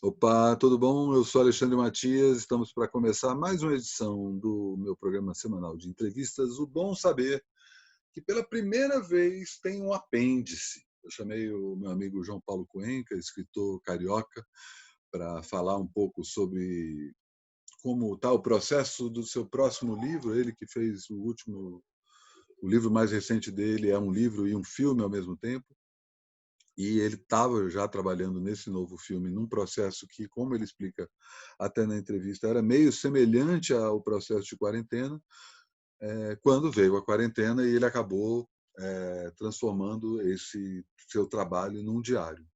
Opa, tudo bom? Eu sou Alexandre Matias, estamos para começar mais uma edição do meu programa semanal de entrevistas, O Bom Saber, que pela primeira vez tem um apêndice. Eu chamei o meu amigo João Paulo Cuenca, escritor carioca, para falar um pouco sobre como está o processo do seu próximo livro. Ele que fez o livro mais recente dele é um livro e um filme ao mesmo tempo. E ele estava já trabalhando nesse novo filme num processo que, como ele explica até na entrevista, era meio semelhante ao processo de quarentena, quando veio a quarentena e ele acabou transformando esse seu trabalho num diário.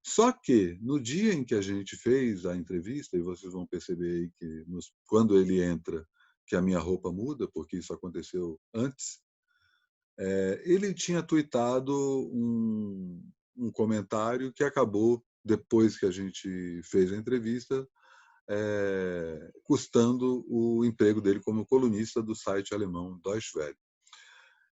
Só que, no dia em que a gente fez a entrevista, e vocês vão perceber aí que quando ele entra, que a minha roupa muda, porque isso aconteceu antes, ele tinha tuitado um comentário que acabou, depois que a gente fez a entrevista, custando o emprego dele como colunista do site alemão Deutsche Welle.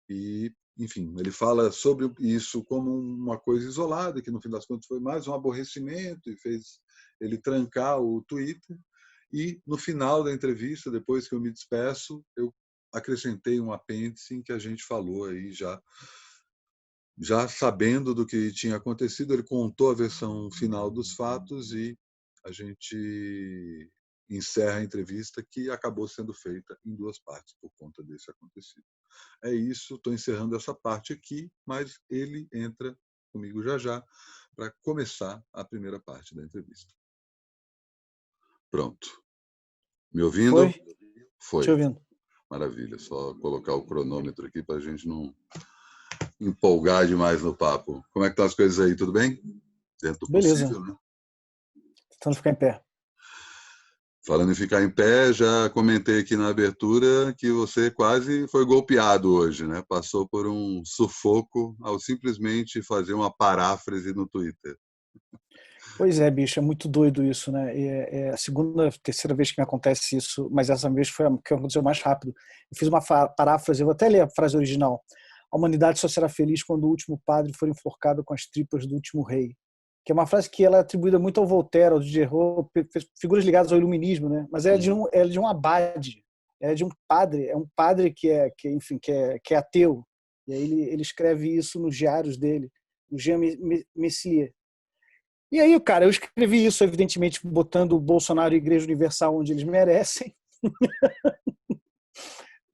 E, enfim, ele fala sobre isso como uma coisa isolada, que no fim das contas foi mais um aborrecimento e fez ele trancar o Twitter. E no final da entrevista, depois que eu me despeço, eu acrescentei um apêndice em que a gente falou aí já sabendo do que tinha acontecido. Ele contou a versão final dos fatos e a gente encerra a entrevista, que acabou sendo feita em duas partes por conta desse acontecido. É isso, estou encerrando essa parte aqui, mas ele entra comigo já já para começar a primeira parte da entrevista. Pronto. Me ouvindo? Foi? Foi. Te ouvindo. Maravilha, só colocar o cronômetro aqui para a gente não empolgar demais no papo. Como é que estão as coisas aí? Tudo bem? Dentro do Beleza. possível, né? Tentando ficar em pé. Falando em ficar em pé, já comentei aqui na abertura que você quase foi golpeado hoje, né? Passou por um sufoco ao simplesmente fazer uma paráfrase no Twitter. Pois é, bicho, é muito doido isso, né? É a segunda, terceira vez que me acontece isso, mas essa vez foi a que aconteceu mais rápido. Eu fiz uma paráfrase, eu vou até ler a frase original. A humanidade só será feliz quando o último padre for enforcado com as tripas do último rei. Que é uma frase que ela é atribuída muito ao Voltaire, ao Diderot, figuras ligadas ao iluminismo, né? Mas ela é de um abade, é de um padre, é um padre enfim, que é ateu. E aí ele escreve isso nos diários dele, o Jean Messier. E aí, cara, eu escrevi isso, evidentemente, botando o Bolsonaro e a Igreja Universal onde eles merecem.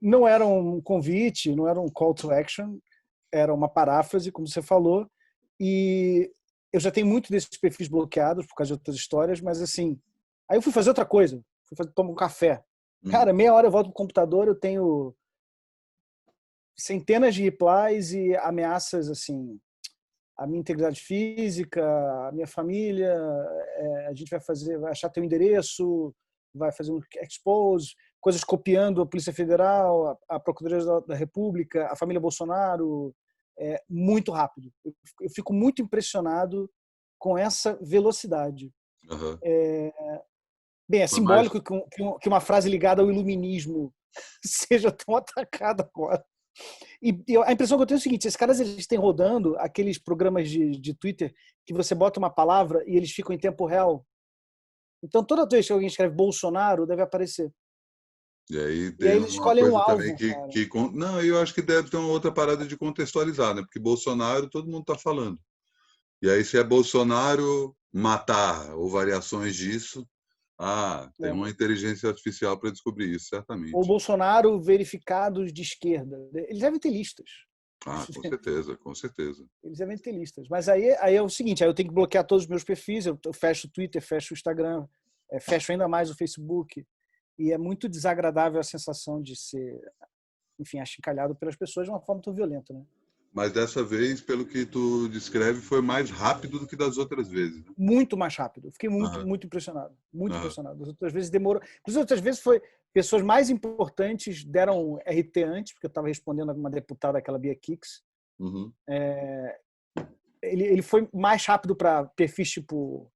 Não era um convite, não era um call to action, era uma paráfrase, como você falou. E eu já tenho muito desses perfis bloqueados por causa de outras histórias, mas assim, aí eu fui fazer outra coisa, tomar um café. Cara, meia hora eu volto pro computador, eu tenho centenas de replies e ameaças, assim, a minha integridade física, a minha família, a gente vai achar teu endereço, vai fazer um expose, coisas copiando a Polícia Federal, a Procuradoria da República, a família Bolsonaro, muito rápido. Eu fico muito impressionado com essa velocidade. Uhum. Bem, é simbólico que uma frase ligada ao iluminismo seja tão atacada agora. E a impressão que eu tenho é o seguinte: esses caras eles têm rodando aqueles programas de Twitter que você bota uma palavra e eles ficam em tempo real. Então, toda vez que alguém escreve Bolsonaro, deve aparecer. E aí E aí tem eles uma escolhem um coisa também alvo, cara. Não, eu acho que deve ter uma outra parada de contextualizar, né? Porque Bolsonaro todo mundo está falando. E aí, se é Bolsonaro matar ou variações disso, tem uma inteligência artificial para descobrir isso, Ou certamente. Bolsonaro verificados de esquerda. Eles devem ter listas. Com certeza, com certeza. Eles devem ter listas. Mas aí é o seguinte: aí eu tenho que bloquear todos os meus perfis, eu fecho o Twitter, fecho o Instagram, fecho ainda mais o Facebook. E é muito desagradável a sensação de ser, enfim, achincalhado pelas pessoas de uma forma tão violenta, né? Mas dessa vez, pelo que tu descreve, foi mais rápido do que das outras vezes, né? Muito mais rápido. Eu fiquei muito, Aham, muito impressionado. Muito aham. impressionado. As outras vezes demorou. Inclusive, outras vezes foi pessoas mais importantes deram RT antes, porque eu estava respondendo a uma deputada, aquela Bia Kix. Uhum. Ele foi mais rápido para perfis tipo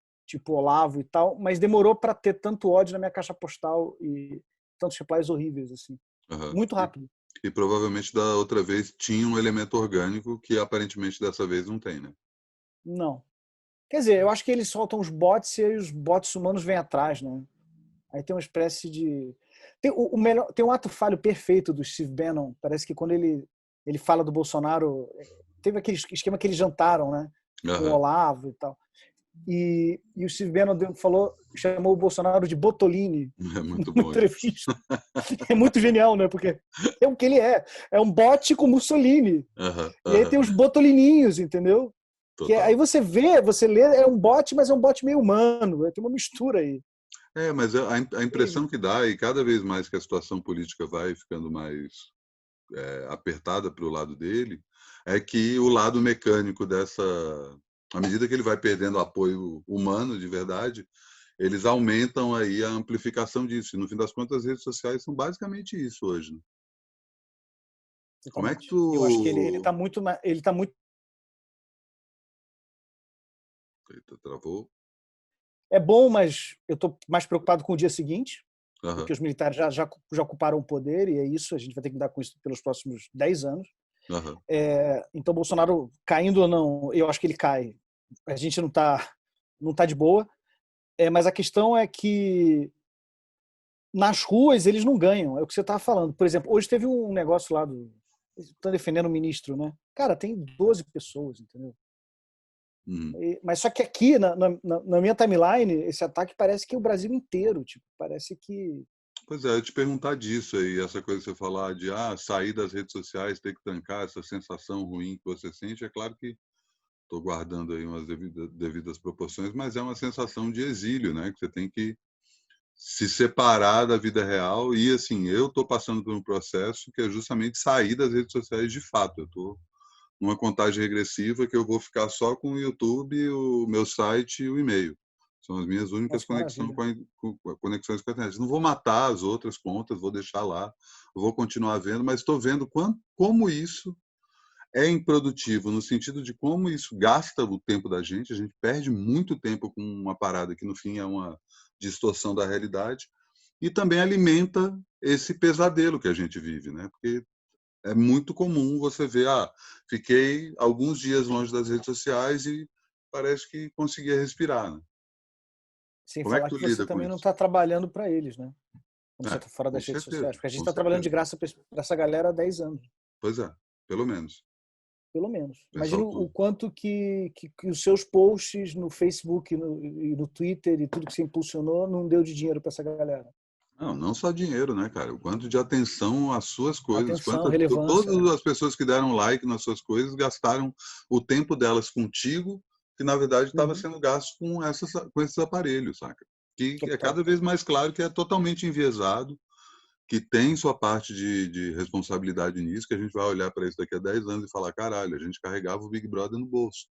Olavo e tal, mas demorou para ter tanto ódio na minha caixa postal e tantos replies horríveis, assim. Aham. Muito rápido. E provavelmente da outra vez tinha um elemento orgânico que aparentemente dessa vez não tem, né? Não. Quer dizer, eu acho que eles soltam os bots e aí os bots humanos vêm atrás, né? Aí tem uma espécie de... Tem um ato falho perfeito do Steve Bannon. Parece que quando ele fala do Bolsonaro, teve aquele esquema que eles jantaram, né? Com o Aham. Olavo e tal. E o Steve Bannon chamou o Bolsonaro de Botolini É muito numa bom isso. entrevista. É muito genial, né? Porque é o que ele é. É um bot com Mussolini. Aham, E aí aham. tem os botolininhos, entendeu? Aí Total. você lê, é um bot, mas é um bot meio humano. Tem uma mistura aí. É, mas a Incrível. impressão que dá, e cada vez mais que a situação política vai ficando mais apertada para o lado dele, é que o lado mecânico dessa, à medida que ele vai perdendo apoio humano de verdade, eles aumentam aí a amplificação disso. E no fim das contas, as redes sociais são basicamente isso hoje, né? Como é que Exatamente. Eu acho que ele tu... está muito, ele tá muito. Eita, travou? É bom, mas eu estou mais preocupado com o dia seguinte, Aham, porque os militares já ocuparam o poder e é isso. A gente vai ter que lidar com isso pelos próximos 10 anos. aham. Então, Bolsonaro caindo ou não, eu acho que ele cai. A gente não tá de boa. Mas a questão é que nas ruas eles não ganham. É o que você estava falando. Por exemplo, hoje teve um negócio lá do. Estão defendendo o ministro, né? Cara, tem 12 pessoas, entendeu? Uhum. Mas só que aqui, na minha timeline, esse ataque parece que é o Brasil inteiro. Tipo, parece que. Pois é, eu te perguntar disso aí, essa coisa que você falar de sair das redes sociais, ter que tancar essa sensação ruim que você sente, é claro que estou guardando aí umas devidas proporções, mas é uma sensação de exílio, né? Que você tem que se separar da vida real e, assim, eu estou passando por um processo que é justamente sair das redes sociais de fato. Eu estou numa contagem regressiva que eu vou ficar só com o YouTube, o meu site e o e-mail. São as minhas únicas Nossa, maravilha. conexões com a internet. Não vou matar as outras contas, vou deixar lá, vou continuar vendo, mas estou vendo como isso é improdutivo, no sentido de como isso gasta o tempo da gente. A gente perde muito tempo com uma parada que, no fim, é uma distorção da realidade, e também alimenta esse pesadelo que a gente vive, né? Porque é muito comum você ver, fiquei alguns dias longe das redes sociais e parece que conseguia respirar, né? Sem Como é que falar tu que você lida com também não isso? está trabalhando para eles, né? Quando você É, está fora com das redes sociais. certeza, Porque a gente com está trabalhando de certeza. graça para essa galera há 10 anos, Pois é, pelo menos. pelo menos. O Imagina pessoal o tudo. quanto que os seus posts no Facebook e no Twitter e tudo que você impulsionou não deu de dinheiro para essa galera. Não, não só dinheiro, né, cara? O quanto de atenção às suas coisas, Atenção, relevância. todas as pessoas que deram like nas suas coisas gastaram o tempo delas contigo, que na verdade estava Uhum. sendo gasto com esses aparelhos, saca? Que é Total. cada vez mais claro que é totalmente enviesado, que tem sua parte de responsabilidade nisso, que a gente vai olhar para isso daqui a 10 anos e falar, caralho, a gente carregava o Big Brother no bolso.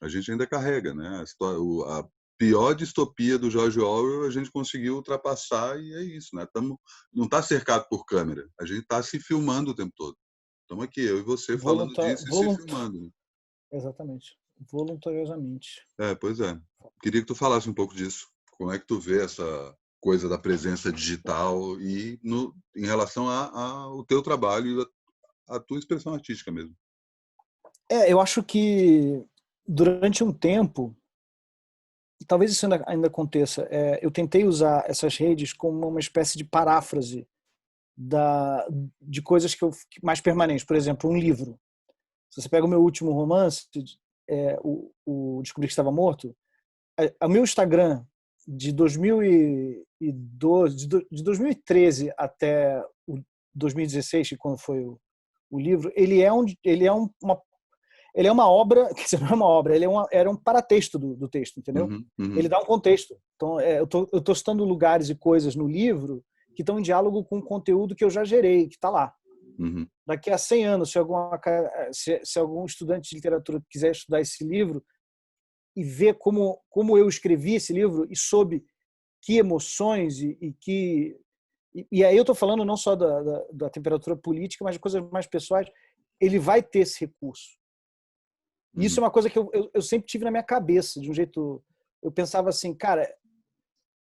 A gente ainda carrega, né? A pior distopia do George Orwell a gente conseguiu ultrapassar e é isso, né? Não está cercado por câmera, a gente está se filmando o tempo todo. Estamos aqui, eu e você, falando Voluntar, disso e se filmando, né? exatamente. Voluntariosamente. Pois é. Queria que tu falasse um pouco disso. Como é que tu vê essa coisa da presença digital e em relação ao teu trabalho e a tua expressão artística mesmo? Eu acho que durante um tempo, e talvez isso ainda aconteça, eu tentei usar essas redes como uma espécie de paráfrase de coisas mais permanentes. Por exemplo, um livro. Se você pega o meu último romance, o Descobri que Estava Morto, o meu Instagram de 2012, de 2013 até o 2016, quando foi o livro, ele é uma obra, quer dizer, não é uma obra, era um paratexto do texto, entendeu? Uhum, Ele uhum, dá um contexto. Então, eu tô citando lugares e coisas no livro que estão em diálogo com o conteúdo que eu já gerei, que está lá. uhum, Daqui a 100 anos, se algum estudante de literatura quiser estudar esse livro e ver como eu escrevi esse livro e sob que emoções e aí eu estou falando não só da temperatura política, mas de coisas mais pessoais, ele vai ter esse recurso. E isso uhum. é uma coisa que eu sempre tive na minha cabeça, de um jeito. Eu pensava assim, cara,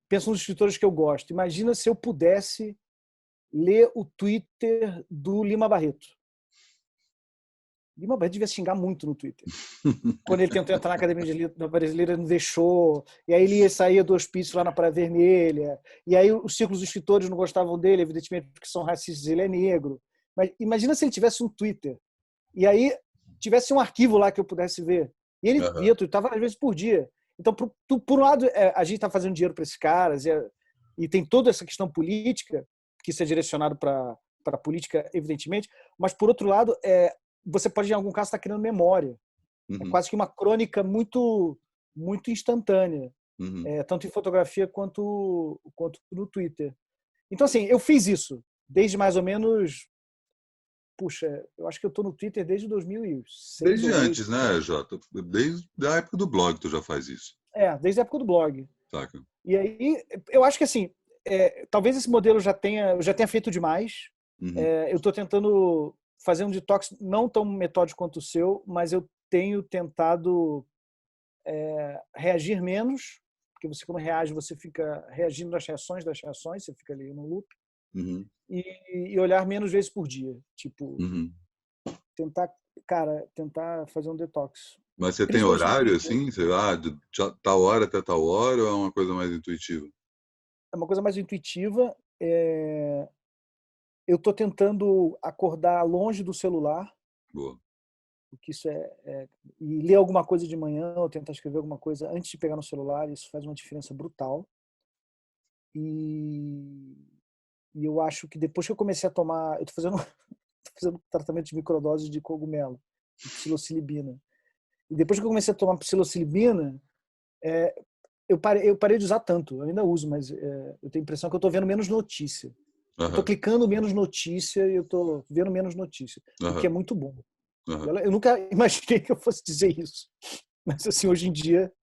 penso nos escritores que eu gosto. Imagina se eu pudesse ler o Twitter do Lima Barreto. Lima Barreto devia xingar muito no Twitter. Quando ele tentou entrar na Academia de Letras Brasileira, não deixou. E aí ele saía do hospício lá na Praia Vermelha. E aí os círculos dos escritores não gostavam dele, evidentemente, porque são racistas, ele é negro. Mas imagina se ele tivesse um Twitter. E aí tivesse um arquivo lá que eu pudesse ver. E ele via, tuitava às vezes por dia. Então, por um lado, a gente está fazendo dinheiro para esses caras, e tem toda essa questão política, que isso é direcionado para a política, evidentemente, mas, por outro lado, você pode, em algum caso, estar criando memória. É quase que uma crônica muito, muito instantânea, tanto em fotografia quanto no Twitter. Então, assim, eu fiz isso desde mais ou menos... Puxa, eu acho que eu estou no Twitter desde 2006 Desde ou 2008. antes, né, Jota? Desde a época do blog tu já faz isso. Desde a época do blog. Saca? E aí, eu acho que assim, talvez esse modelo eu já tenha feito demais. Eu estou tentando fazer um detox não tão metódico quanto o seu, mas eu tenho tentado reagir menos, porque você, quando reage, você fica reagindo das reações, você fica ali no loop, e olhar menos vezes por dia. Tipo, tentar fazer um detox. Mas você tem Principalmente no horário, Twitter. assim? Sei lá, de tal hora até tal hora, ou é uma coisa mais intuitiva? É uma coisa mais intuitiva. Eu estou tentando acordar longe do celular, Boa. porque isso e ler alguma coisa de manhã, ou tentar escrever alguma coisa antes de pegar no celular, isso faz uma diferença brutal. E eu acho que depois que eu comecei a tomar... Eu estou fazendo tratamento de microdose de cogumelo, de psilocibina. E depois que eu comecei a tomar psilocibina, eu parei de usar tanto. Eu ainda uso, mas eu tenho a impressão que eu estou vendo menos notícia. Eu estou clicando menos notícia e eu estou vendo menos notícia, o que é muito bom. Eu nunca imaginei que eu fosse dizer isso. Mas, assim, hoje em dia,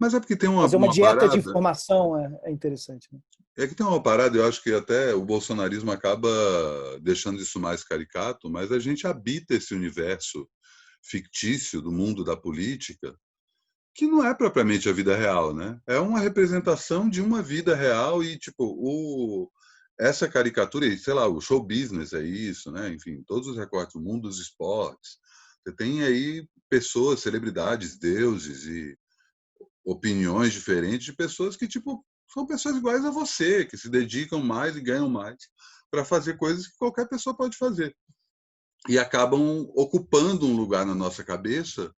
Mas é porque tem fazer uma uma dieta de parada. informação é interessante. Né? É que tem uma parada, eu acho que até o bolsonarismo acaba deixando isso mais caricato, mas a gente habita esse universo fictício do mundo da política, que não é propriamente a vida real, né? É uma representação de uma vida real e, tipo, essa caricatura, sei lá, o show business é isso, né? Enfim, todos os recortes, o mundo dos esportes. Você tem aí pessoas, celebridades, deuses e opiniões diferentes de pessoas que, tipo, são pessoas iguais a você, que se dedicam mais e ganham mais para fazer coisas que qualquer pessoa pode fazer. E acabam ocupando um lugar na nossa cabeça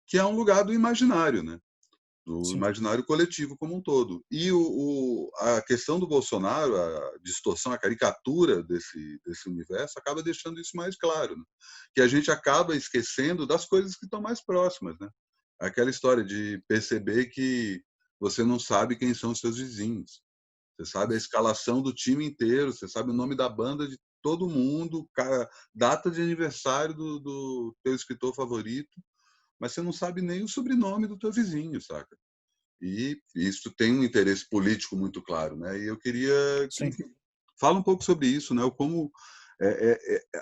que é um lugar do imaginário, né? Do Sim. imaginário coletivo como um todo. E a questão do Bolsonaro, a distorção, a caricatura desse universo, acaba deixando isso mais claro. Né? Que a gente acaba esquecendo das coisas que estão mais próximas. Né? Aquela história de perceber que você não sabe quem são os seus vizinhos. Você sabe a escalação do time inteiro, você sabe o nome da banda de todo mundo, data de aniversário do teu escritor favorito, mas você não sabe nem o sobrenome do teu vizinho, saca? E isso tem um interesse político muito claro, né? E eu queria que Sim. fala um pouco sobre isso, né? Como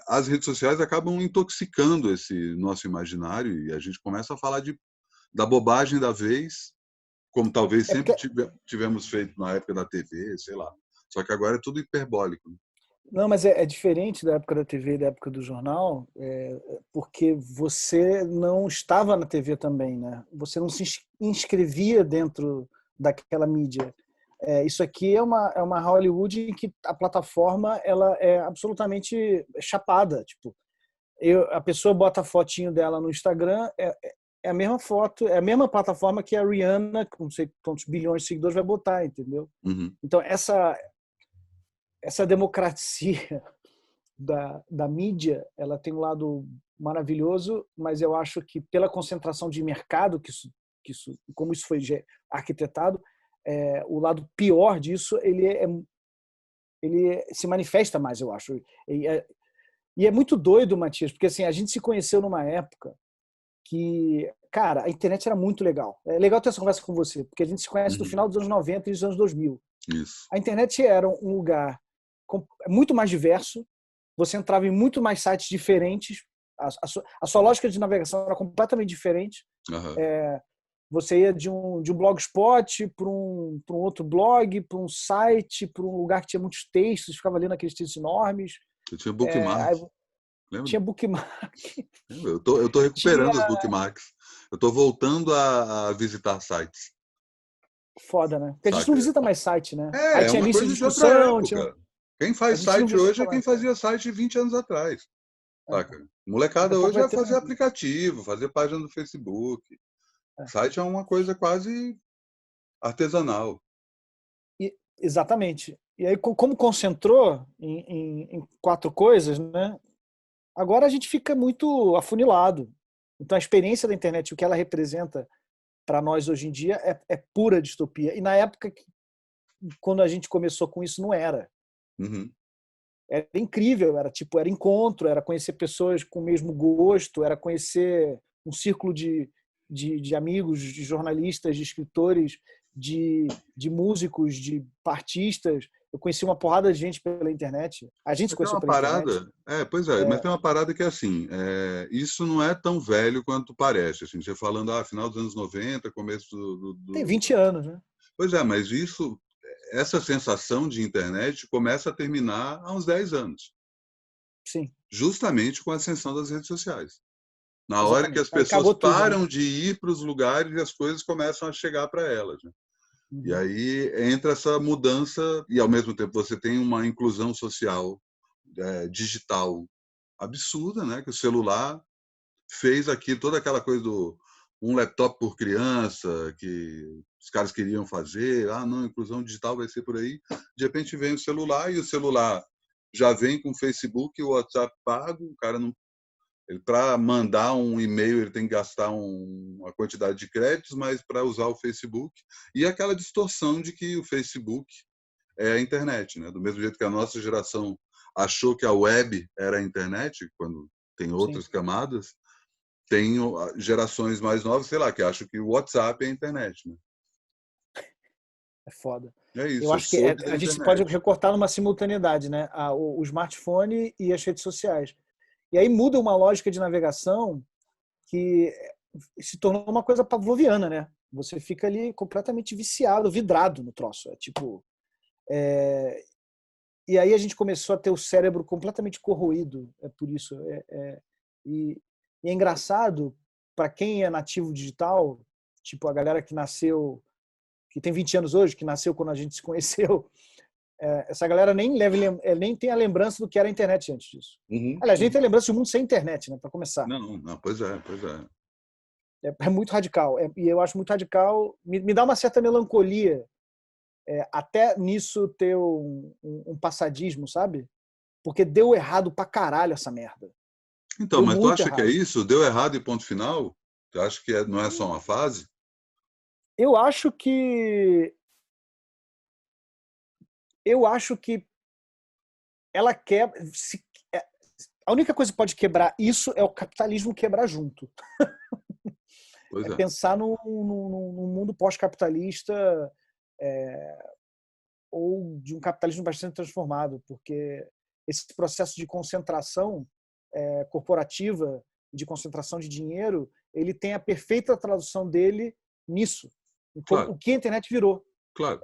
as redes sociais acabam intoxicando esse nosso imaginário e a gente começa a falar da bobagem da vez, como talvez sempre Porque... tivemos feito na época da TV, sei lá. Só que agora é tudo hiperbólico. Né? Não, mas é diferente da época da TV e da época do jornal, porque você não estava na TV também, né? Você não se inscrevia dentro daquela mídia. Isso aqui é uma Hollywood em que a plataforma ela é absolutamente chapada. Tipo, a pessoa bota a fotinho dela no Instagram, é a mesma foto, é a mesma plataforma que a Rihanna, com não sei quantos bilhões de seguidores, vai botar, entendeu? Então, essa democracia da mídia, ela tem um lado maravilhoso, mas eu acho que pela concentração de mercado como isso foi arquitetado, o lado pior disso ele se manifesta mais, eu acho. E é muito doido, Matias, porque assim, a gente se conheceu numa época que, cara, a internet era muito legal. É legal ter essa conversa com você, porque a gente se conhece do final dos anos 90 e dos anos 2000. Isso. A internet era um lugar muito mais diverso, você entrava em muito mais sites diferentes, a sua lógica de navegação era completamente diferente. Você ia de um blogspot para um outro blog, para um site, para um lugar que tinha muitos textos, ficava lendo aqueles textos enormes. Eu tinha bookmark. Lembra? tinha bookmark, Eu tô tinha recuperando os bookmarks. Eu estou voltando a visitar sites, foda, né? Porque a gente não saca? visita mais site, né? Aí É tinha uma lista de coisa de outra discussão, época. Quem a faz gente não site hoje visita é quem mais. fazia site 20 anos atrás, É. saca? Daqui a Molecada pouco hoje vai é ter fazer um. aplicativo, fazer página no Facebook. É. Site é uma coisa quase artesanal. Exatamente. E aí, como concentrou em quatro coisas, né? Agora a gente fica muito afunilado. Então a experiência da internet, o que ela representa para nós hoje em dia é pura distopia. E na época, quando a gente começou com isso, não era. Uhum. Era incrível, era tipo, era encontro, era conhecer pessoas com o mesmo gosto, era conhecer um círculo de amigos, de jornalistas, de escritores, de músicos, de artistas. Eu conheci uma porrada de gente pela internet. A gente se Mas tem conheceu uma pela internet. parada, pois é, mas tem uma parada que é assim, isso não é tão velho quanto parece. Assim, você falando, final dos anos 90, começo Tem 20 anos, né? Pois é, mas essa sensação de internet começa a terminar há uns 10 anos, Sim, justamente com a ascensão das redes sociais. Na hora que as exatamente. Aí pessoas cagou tudo, né? param de ir para os lugares e as coisas começam a chegar para elas, né? E Uhum. aí entra essa mudança e, ao mesmo tempo, você tem uma inclusão social digital absurda, né? Que o celular fez aqui toda aquela coisa do um laptop por criança, que os caras queriam fazer, não, inclusão digital vai ser por aí. De repente vem o celular e o celular já vem com o Facebook e o WhatsApp pago, o cara não para mandar um e-mail ele tem que gastar uma quantidade de créditos, mas para usar o Facebook e aquela distorção de que o Facebook é a internet, né? Do mesmo jeito que a nossa geração achou que a web era a internet, quando tem Sim, outras camadas, tem gerações mais novas, sei lá, que acham que o WhatsApp é a internet, né? é foda. É Eu isso, eu acho que soube da a gente pode internet. recortar numa simultaneidade, né? O smartphone e as redes sociais. E aí muda uma lógica de navegação que se tornou uma coisa pavloviana, né? Você fica ali completamente viciado, vidrado no troço. É tipo. E aí a gente começou a ter o cérebro completamente corroído. É por isso. E, e é engraçado para quem é nativo digital, tipo a galera que nasceu, que tem 20 anos hoje, que nasceu quando a gente se conheceu. Essa galera nem tem a lembrança do que era a internet antes disso. Uhum, Aliás, a gente tem uhum. a lembrança de um mundo sem internet, né? Para começar. Não, não, pois é, pois é. É muito radical. E eu acho muito radical. Me dá uma certa melancolia, até nisso ter um passadismo, sabe? Porque deu errado pra caralho essa merda. Então, Deu mas tu muito acha que é errado. isso? Deu errado e ponto final? Tu acha que não é só uma fase? Eu acho que. Eu acho que ela quebra. A única coisa que pode quebrar isso é o capitalismo quebrar junto. Pois É é. pensar num mundo pós-capitalista, é, ou de um capitalismo bastante transformado, porque esse processo de concentração corporativa, de concentração de dinheiro, ele tem a perfeita tradução dele nisso, em como, Claro, o que a internet virou. claro.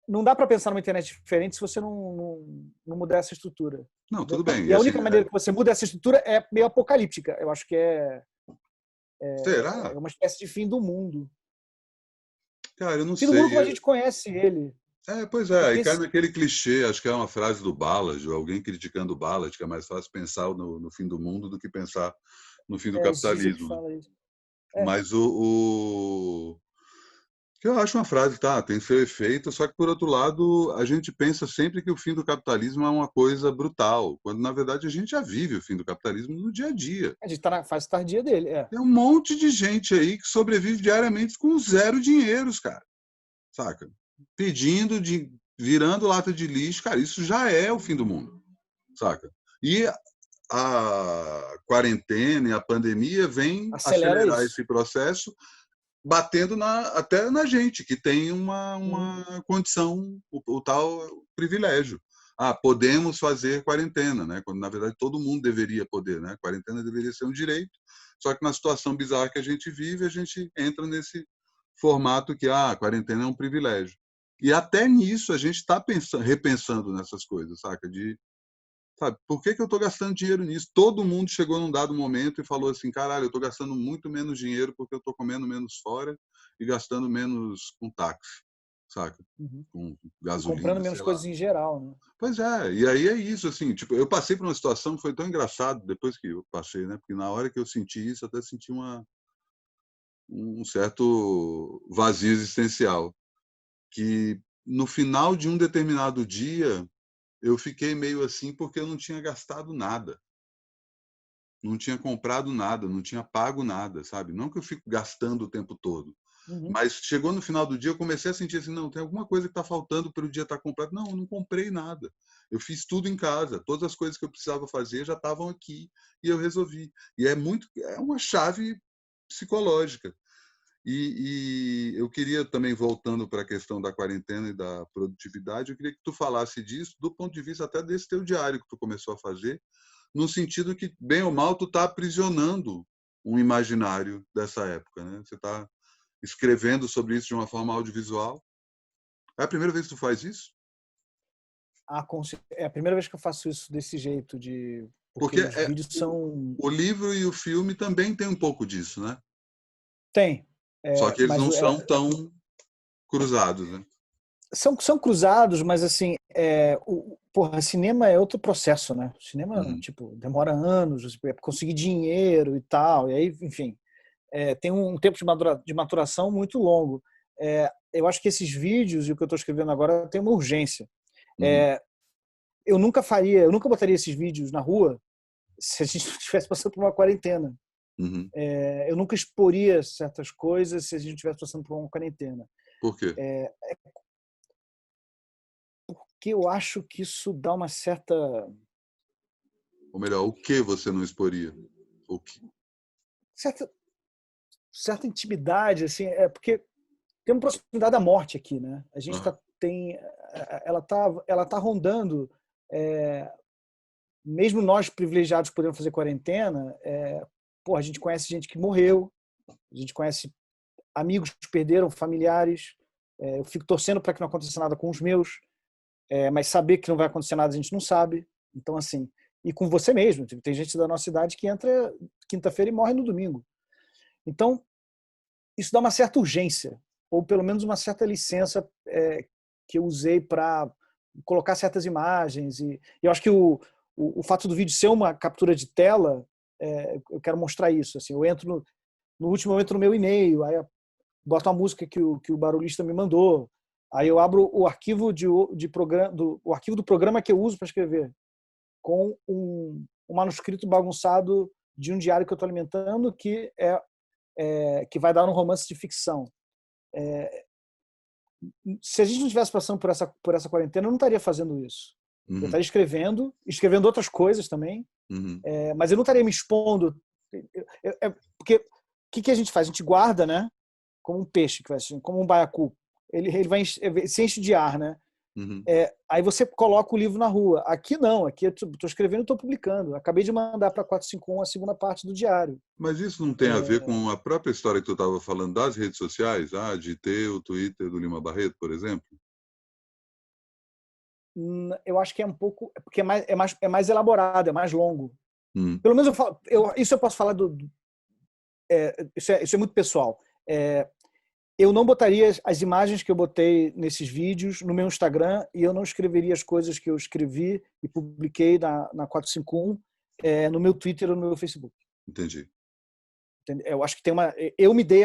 Não dá para pensar numa internet diferente se você não mudar essa estrutura. Não, tudo Entendeu? bem. E E a assim, única maneira que você muda essa estrutura é meio apocalíptica. Eu acho que é será? uma espécie de fim do mundo. Cara, eu não Fim do mundo como a sei. gente conhece ele. Pois é, aí Porque cai naquele clichê, acho que é uma frase do Ballard, ou alguém criticando o Ballard, que é mais fácil pensar no fim do mundo do que pensar no fim do Ziza que capitalismo, né? fala isso. É, Mas que eu acho uma frase, tá, tem seu efeito, só que por outro lado, a gente pensa sempre que o fim do capitalismo é uma coisa brutal, quando na verdade a gente já vive o fim do capitalismo no dia a dia. a gente está na fase tardia dele. Tem um monte de gente aí que sobrevive diariamente com zero dinheiros, cara, saca? Virando lata de lixo, cara, isso já é o fim do mundo, saca? E a quarentena e a pandemia vem Acelera acelerar isso. esse processo, batendo até na gente, que tem Uhum. uma condição, o tal privilégio. Podemos fazer quarentena, né? Quando na verdade todo mundo deveria poder, né? Quarentena deveria ser um direito, só que na situação bizarra que a gente vive, a gente entra nesse formato que a quarentena é um privilégio. E até nisso a gente está repensando nessas coisas, saca? De Sabe, por que eu estou gastando dinheiro nisso? Todo mundo chegou num dado momento e falou assim, caralho, eu estou gastando muito menos dinheiro porque eu estou comendo menos fora e gastando menos com táxi, saca? Uhum. Com E comprando gasolina, menos sei lá. coisas em geral, né? Pois é, e aí é isso, assim, tipo, eu passei por uma situação que foi tão engraçado depois que eu passei, né? Porque na hora que eu senti isso, eu até senti um certo vazio existencial, que no final de um determinado dia, eu fiquei meio assim porque eu não tinha gastado nada. Não tinha comprado nada, não tinha pago nada, sabe? Não que eu fico gastando o tempo todo, Uhum. mas chegou no final do dia, eu comecei a sentir assim, não, tem alguma coisa que está faltando para o dia estar completo. Não, eu não comprei nada. Eu fiz tudo em casa, todas as coisas que eu precisava fazer já estavam aqui e eu resolvi. E é uma chave psicológica. E eu queria também, voltando para a questão da quarentena e da produtividade, eu queria que tu falasse disso do ponto de vista até desse teu diário que tu começou a fazer, no sentido que, bem ou mal, tu está aprisionando um imaginário dessa época, né? Você está escrevendo sobre isso de uma forma audiovisual. É a primeira vez que tu faz isso? É a primeira vez que eu faço isso desse jeito, porque Porque os vídeos são. o livro e o filme também tem um pouco disso, né? Tem, Só que eles mas não são tão cruzados, né? são cruzados, mas assim, porra, cinema é outro processo, né? Cinema, Uhum, tipo, demora anos para conseguir dinheiro e tal, e aí, enfim, tem um tempo de maturação muito longo. Eu acho que esses vídeos e o que eu estou escrevendo agora tem uma urgência. uhum, Eu nunca botaria esses vídeos na rua se a gente estivesse passando por uma quarentena. uhum. Eu nunca exporia certas coisas se a gente estivesse passando por uma quarentena. Por quê? Que eu acho que isso dá uma Ou melhor, o que você não exporia? O que? certa, certa intimidade, assim, porque tem uma proximidade da morte aqui, né? A gente Aham, ela tá rondando, é, mesmo nós privilegiados podemos fazer quarentena, pô, a gente conhece gente que morreu, a gente conhece amigos que perderam familiares, eu fico torcendo para que não aconteça nada com os meus, mas saber que não vai acontecer nada a gente não sabe. Então, assim, e com você mesmo. Tem gente da nossa idade que entra quinta-feira e morre no domingo. Então, isso dá uma certa urgência, ou pelo menos uma certa licença que eu usei para colocar certas imagens. E eu acho que o fato do vídeo ser uma captura de tela, eu quero mostrar isso. Assim, eu entro no último momento no meu e-mail, aí eu boto uma música que o barulhista me mandou, aí eu abro o arquivo de programa, o arquivo do programa que eu uso para escrever, com um manuscrito bagunçado de um diário que eu estou alimentando, que vai dar um romance de ficção. Se a gente não estivesse passando por essa quarentena, eu não estaria fazendo isso. Eu uhum, estaria escrevendo outras coisas também, uhum, mas eu não estaria me expondo. Porque o que a gente faz? A gente guarda, né? Como um peixe, que vai assim, como um baiacu. Ele vai se enche de ar, né? uhum. Aí você coloca o livro na rua. Aqui não, aqui eu estou escrevendo e estou publicando. Acabei de mandar para 451 a segunda parte do diário. Mas isso não tem a ver com a própria história que tu estava falando das redes sociais, de ter o Twitter do Lima Barreto, por exemplo? Eu acho que é um pouco, porque é mais elaborado, é mais longo. Hum, Pelo menos isso eu posso falar isso é muito pessoal. Eu não botaria as imagens que eu botei nesses vídeos no meu Instagram e eu não escreveria as coisas que eu escrevi e publiquei na 451 no meu Twitter ou no meu Facebook. entendi. Eu acho que eu me dei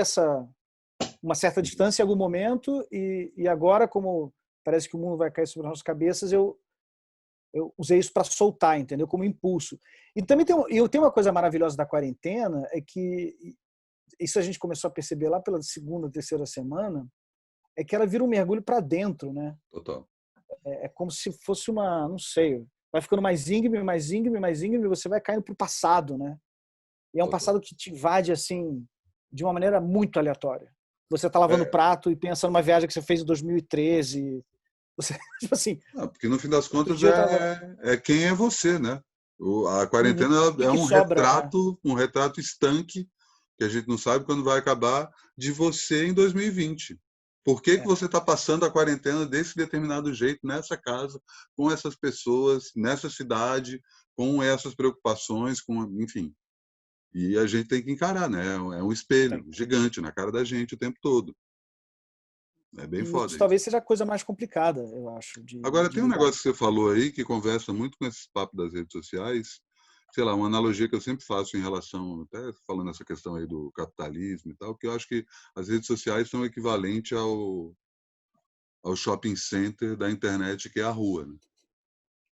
uma certa distância em algum momento e agora, como parece que o mundo vai cair sobre as nossas cabeças, eu usei isso para soltar, entendeu? Como impulso. E também tem uma coisa maravilhosa da quarentena, é que isso a gente começou a perceber lá pela segunda, terceira semana, é que ela vira um mergulho para dentro, né? Total. É como se fosse não sei, vai ficando mais íngreme, mais íngreme, mais íngreme, você vai caindo para o passado, né? E é um Total. passado que te invade assim de uma maneira muito aleatória. Você está lavando É, prato e pensa numa viagem que você fez em 2013. Você, tipo assim, porque no fim das outro contas dia eu tava. é quem é você, né? A Uhum. quarentena O é que sobra, né? um retrato estanque que a gente não sabe quando vai acabar de você em 2020. Por que que você está passando a quarentena desse determinado jeito, nessa casa, com essas pessoas, nessa cidade, com essas preocupações, enfim. E a gente tem que encarar, né? É um espelho Tem. gigante na cara da gente o tempo todo. É bem E foda isso isso. talvez seja a coisa mais complicada, eu acho, Agora, de tem um lidar. negócio que você falou aí que conversa muito com esse papo das redes sociais. Sei lá, uma analogia que eu sempre faço em relação, até falando essa questão aí do capitalismo e tal, que eu acho que as redes sociais são equivalente ao shopping center da internet, que é a rua, né?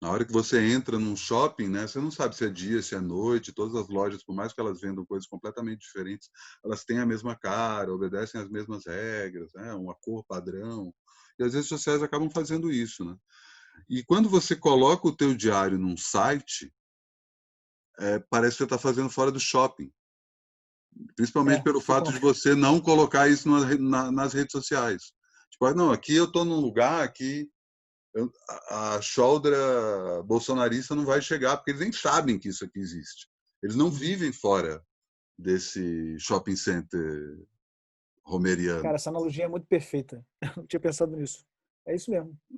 Na hora que você entra num shopping, né, você não sabe se é dia, se é noite, todas as lojas, por mais que elas vendam coisas completamente diferentes, elas têm a mesma cara, obedecem às mesmas regras, né, uma cor padrão. E as redes sociais acabam fazendo isso, né? E quando você coloca o teu diário num site, parece que você está fazendo fora do shopping, principalmente pelo Fica fato de você não colocar isso nas redes sociais. Tipo, não, aqui eu estou num lugar que a choldra bolsonarista não vai chegar, porque eles nem sabem que isso aqui existe. Eles não vivem fora desse shopping center romeriano. Cara, essa analogia é muito perfeita. Eu não tinha pensado nisso. É isso mesmo. Tô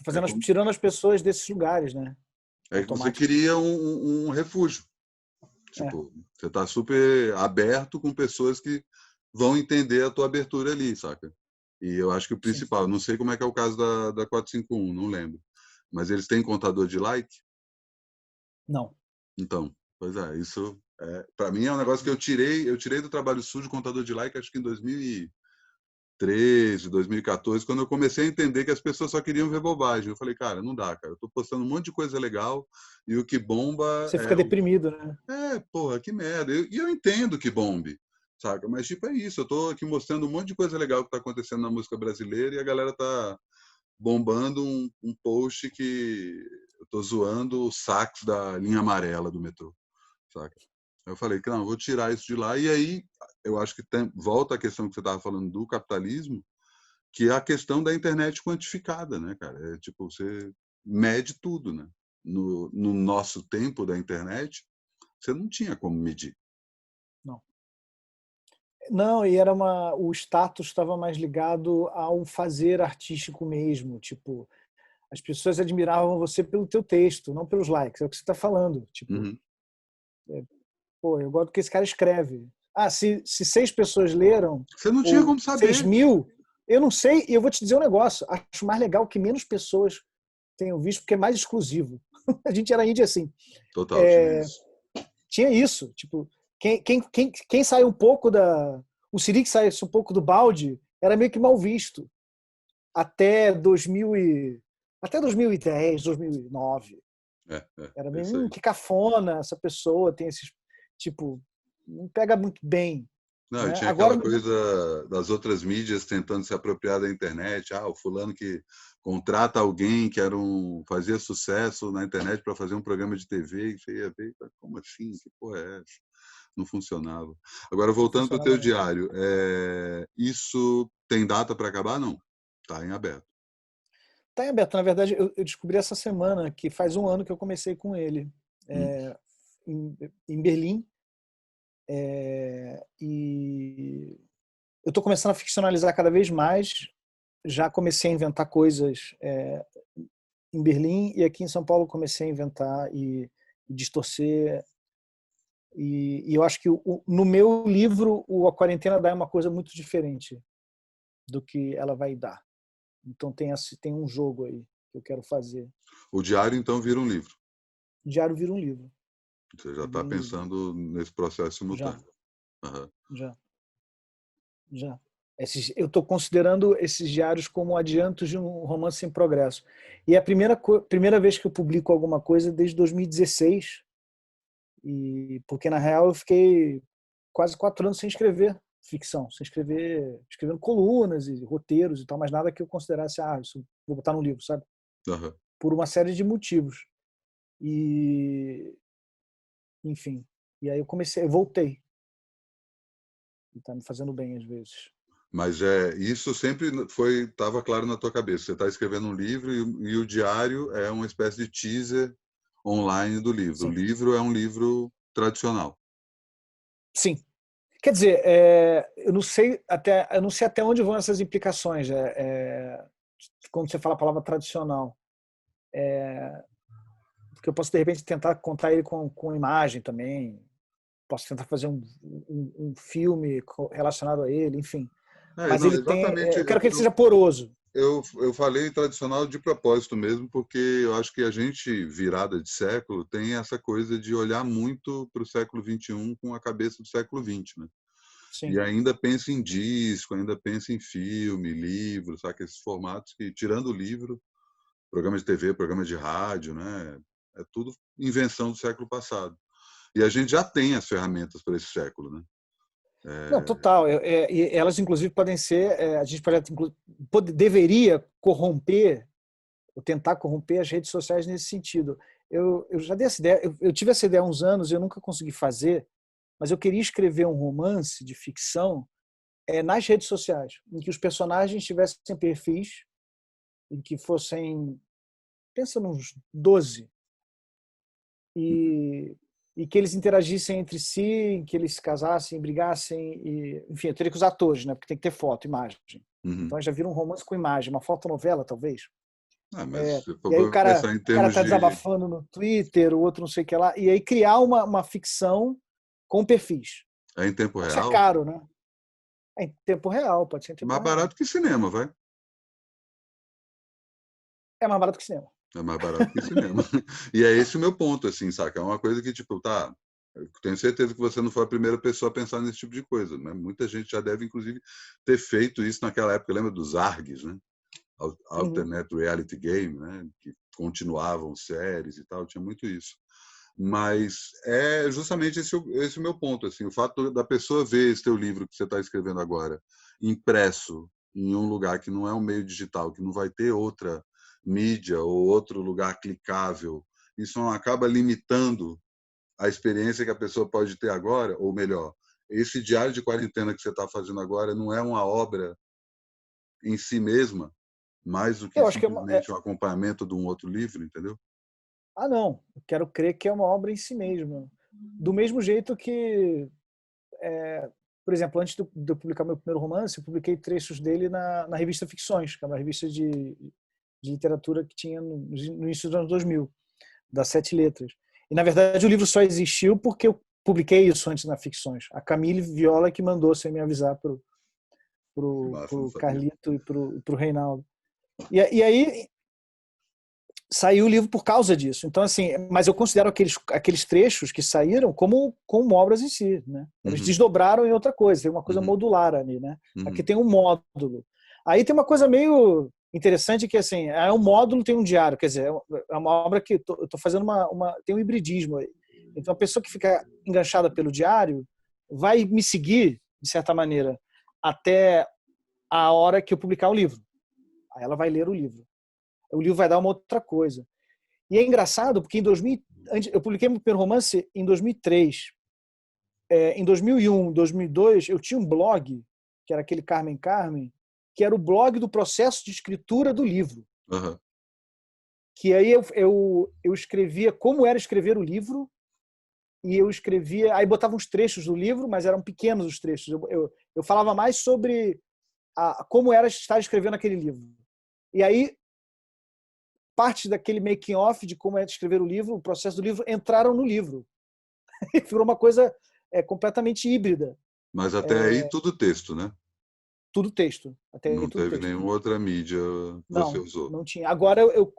É, fazendo, como, tirando as pessoas desses lugares, né? é que você Automático. cria um refúgio. É, Tipo, você está super aberto com pessoas que vão entender a tua abertura ali, saca? E eu acho que o sim. principal, não sei como é que é o caso da 451, não lembro. Mas eles têm contador de like? Não. Então, pois é, isso para mim é um negócio que eu tirei do trabalho sujo contador de like acho que em 2013, 2014, quando eu comecei a entender que as pessoas só queriam ver bobagem. Eu falei, cara, não dá, cara. Eu tô postando um monte de coisa legal e o que bomba Você fica deprimido, né? porra, que merda. E eu entendo que bombe, saca? Mas tipo é isso, eu tô aqui mostrando um monte de coisa legal que tá acontecendo na música brasileira e a galera tá bombando um post que eu tô zoando o sax da linha amarela do metrô, saca? Eu falei que não, eu vou tirar isso de lá. E aí, eu acho que volta a questão que você estava falando do capitalismo, que é a questão da internet quantificada, né, cara? É tipo, você mede tudo, né? No nosso tempo da internet, você não tinha como medir. Não. Não, e era o status estava mais ligado ao fazer artístico mesmo, tipo, as pessoas admiravam você pelo teu texto, não pelos likes, é o que você está falando, tipo, Uhum. pô, eu gosto do que esse cara escreve. Ah, se 6 pessoas leram, Você não tinha ou como 6 saber. mil, eu não sei, e eu vou te dizer um negócio, acho mais legal que menos pessoas tenham visto, porque é mais exclusivo. A gente era índia assim, Total, tinha isso. tinha isso, tipo, quem saiu um pouco o Siri que saísse um pouco do balde, era meio que mal visto, até 2000 até 2010, 2009. Era É meio, isso aí. que cafona essa pessoa, tem esses, tipo, não pega muito bem, Não, e né? tinha Agora, aquela coisa das outras mídias tentando se apropriar da internet. Ah, o fulano que contrata alguém que fazia sucesso na internet para fazer um programa de TV, e você ia ver, como assim? Que porra é essa? Não funcionava. Agora, não voltando para o teu funcionava mesmo. diário, isso tem data para acabar? Não. Está em aberto. Tá em aberto, na verdade, eu descobri essa semana que faz um ano que eu comecei com ele, Hum. em Berlim, e eu estou começando a ficcionalizar cada vez mais. Já comecei a inventar coisas em Berlim e aqui em São Paulo comecei a inventar e distorcer. E eu acho que no meu livro A Quarentena Dá é uma coisa muito diferente do que ela vai dar. Então tem um jogo aí que eu quero fazer. O diário, então, vira um livro. O diário vira um livro. Você já está Vira um livro. pensando nesse processo Já, simultâneo. Aham. já, já. Eu estou considerando esses diários como adiantos de um romance em progresso. E é a primeira vez que eu publico alguma coisa desde 2016. Porque, na real, eu fiquei quase 4 anos sem escrever ficção, sem escrevendo colunas e roteiros e tal, mas nada que eu considerasse, isso vou botar no livro, sabe? Aham. Por uma série de motivos. E, enfim, e aí eu voltei. E tá me fazendo bem às vezes. Mas isso sempre estava claro na tua cabeça. Você está escrevendo um livro e o diário é uma espécie de teaser online do livro. O Sim, livro é um livro tradicional. sim. Quer dizer, eu não sei até onde vão essas implicações. Quando você fala a palavra tradicional, porque eu posso de repente tentar contar ele com imagem também. Posso tentar fazer um filme relacionado a ele, enfim. Mas Não, ele tem. exatamente. Eu quero que ele seja poroso. Eu falei tradicional de propósito mesmo, porque eu acho que a gente, virada de século, tem essa coisa de olhar muito para o século XXI com a cabeça do século XX, né? E Sim. ainda pensa em disco, ainda pensa em filme, livro, sabe? Esses formatos que, tirando o livro, programa de TV, programa de rádio, né? É tudo invenção do século passado. E a gente já tem as ferramentas para esse século, né? Não, total. E elas, inclusive, podem ser. A gente deveria corromper, ou tentar corromper as redes sociais nesse sentido. Eu já dei essa ideia, eu tive essa ideia há uns anos e eu nunca consegui fazer, mas eu queria escrever um romance de ficção nas redes sociais, em que os personagens tivessem perfis, em que fossem, pensa nos 12, e, e que eles interagissem entre si, que eles se casassem, brigassem, enfim, eu teria que usar atores, né? Porque tem que ter foto, imagem. Uhum. Então já vira um romance com imagem, uma fotonovela, talvez. Mas se for E aí o cara, pensar em o cara termos tá de... desabafando no Twitter, o outro não sei o que lá, e aí criar uma ficção com perfis. É em tempo Isso é real, caro, né? É em tempo real, pode ser em tempo mais real. barato que cinema, vai. É mais barato que cinema. É mais barato que cinema. E é esse o meu ponto, assim, saca? É uma coisa que, tipo, tá, eu tenho certeza que você não foi a primeira pessoa a pensar nesse tipo de coisa, né? Muita gente já deve, inclusive, ter feito isso naquela época. Lembra dos ARGs, né? Uhum. Alternate Reality Game, né? Que continuavam séries e tal, tinha muito isso. Mas é justamente esse o meu ponto, assim, o fato da pessoa ver esse teu livro que você está escrevendo agora, impresso em um lugar que não é um meio digital, que não vai ter outra mídia ou outro lugar clicável, isso não acaba limitando a experiência que a pessoa pode ter agora, ou melhor, esse diário de quarentena que você está fazendo agora não é uma obra em si mesma, mais do que Eu acho que simplesmente um acompanhamento de um outro livro, entendeu? não. Eu quero crer que é uma obra em si mesma. Do mesmo jeito que, por exemplo, antes de eu publicar meu primeiro romance, eu publiquei trechos dele na revista Ficções, que é uma revista de literatura que tinha no início dos anos 2000, das 7 letras. E, na verdade, o livro só existiu porque eu publiquei isso antes na Ficções. A Camille Viola que mandou sem me avisar Que massa, não pro sabia. Carlito e pro Reinaldo. E aí saiu o livro por causa disso. Então, assim, mas eu considero aqueles trechos que saíram como obras em si, né? Eles Uhum, desdobraram em outra coisa, tem uma coisa uhum, modular ali, né? Aqui uhum. tem um módulo. Aí tem uma coisa meio interessante que, assim, é um módulo, tem um diário, quer dizer, é uma obra que eu tô fazendo tem um hibridismo aí. Então, a pessoa que fica enganchada pelo diário vai me seguir, de certa maneira, até a hora que eu publicar o livro. Aí ela vai ler o livro. O livro vai dar uma outra coisa. E é engraçado porque eu publiquei meu primeiro romance em 2003. Em 2001, 2002, eu tinha um blog, que era aquele Carmen Carmen, que era o blog do processo de escritura do livro. Uhum. Que aí eu escrevia como era escrever o livro, e eu escrevia, aí botava uns trechos do livro, mas eram pequenos os trechos. Eu falava mais sobre como era estar escrevendo aquele livro. E aí parte daquele making off de como é escrever o livro, o processo do livro, entraram no livro. E virou uma coisa completamente híbrida. Mas até aí tudo texto, né? Tudo texto. Até aí Não tudo teve texto. nenhuma outra mídia que você Não, usou. não tinha. Agora eu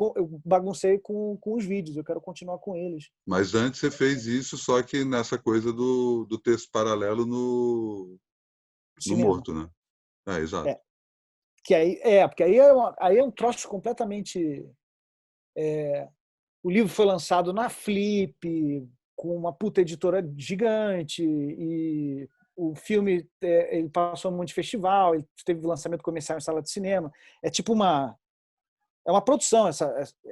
baguncei com os vídeos, eu quero continuar com eles. Mas antes você fez isso, só que nessa coisa do texto paralelo no Cinema. morto, né? É, exato. É. Porque aí é um troço completamente. O livro foi lançado na Flip, com uma puta editora gigante, e o filme ele passou um monte de festival, ele teve lançamento comercial em sala de cinema. É tipo uma produção,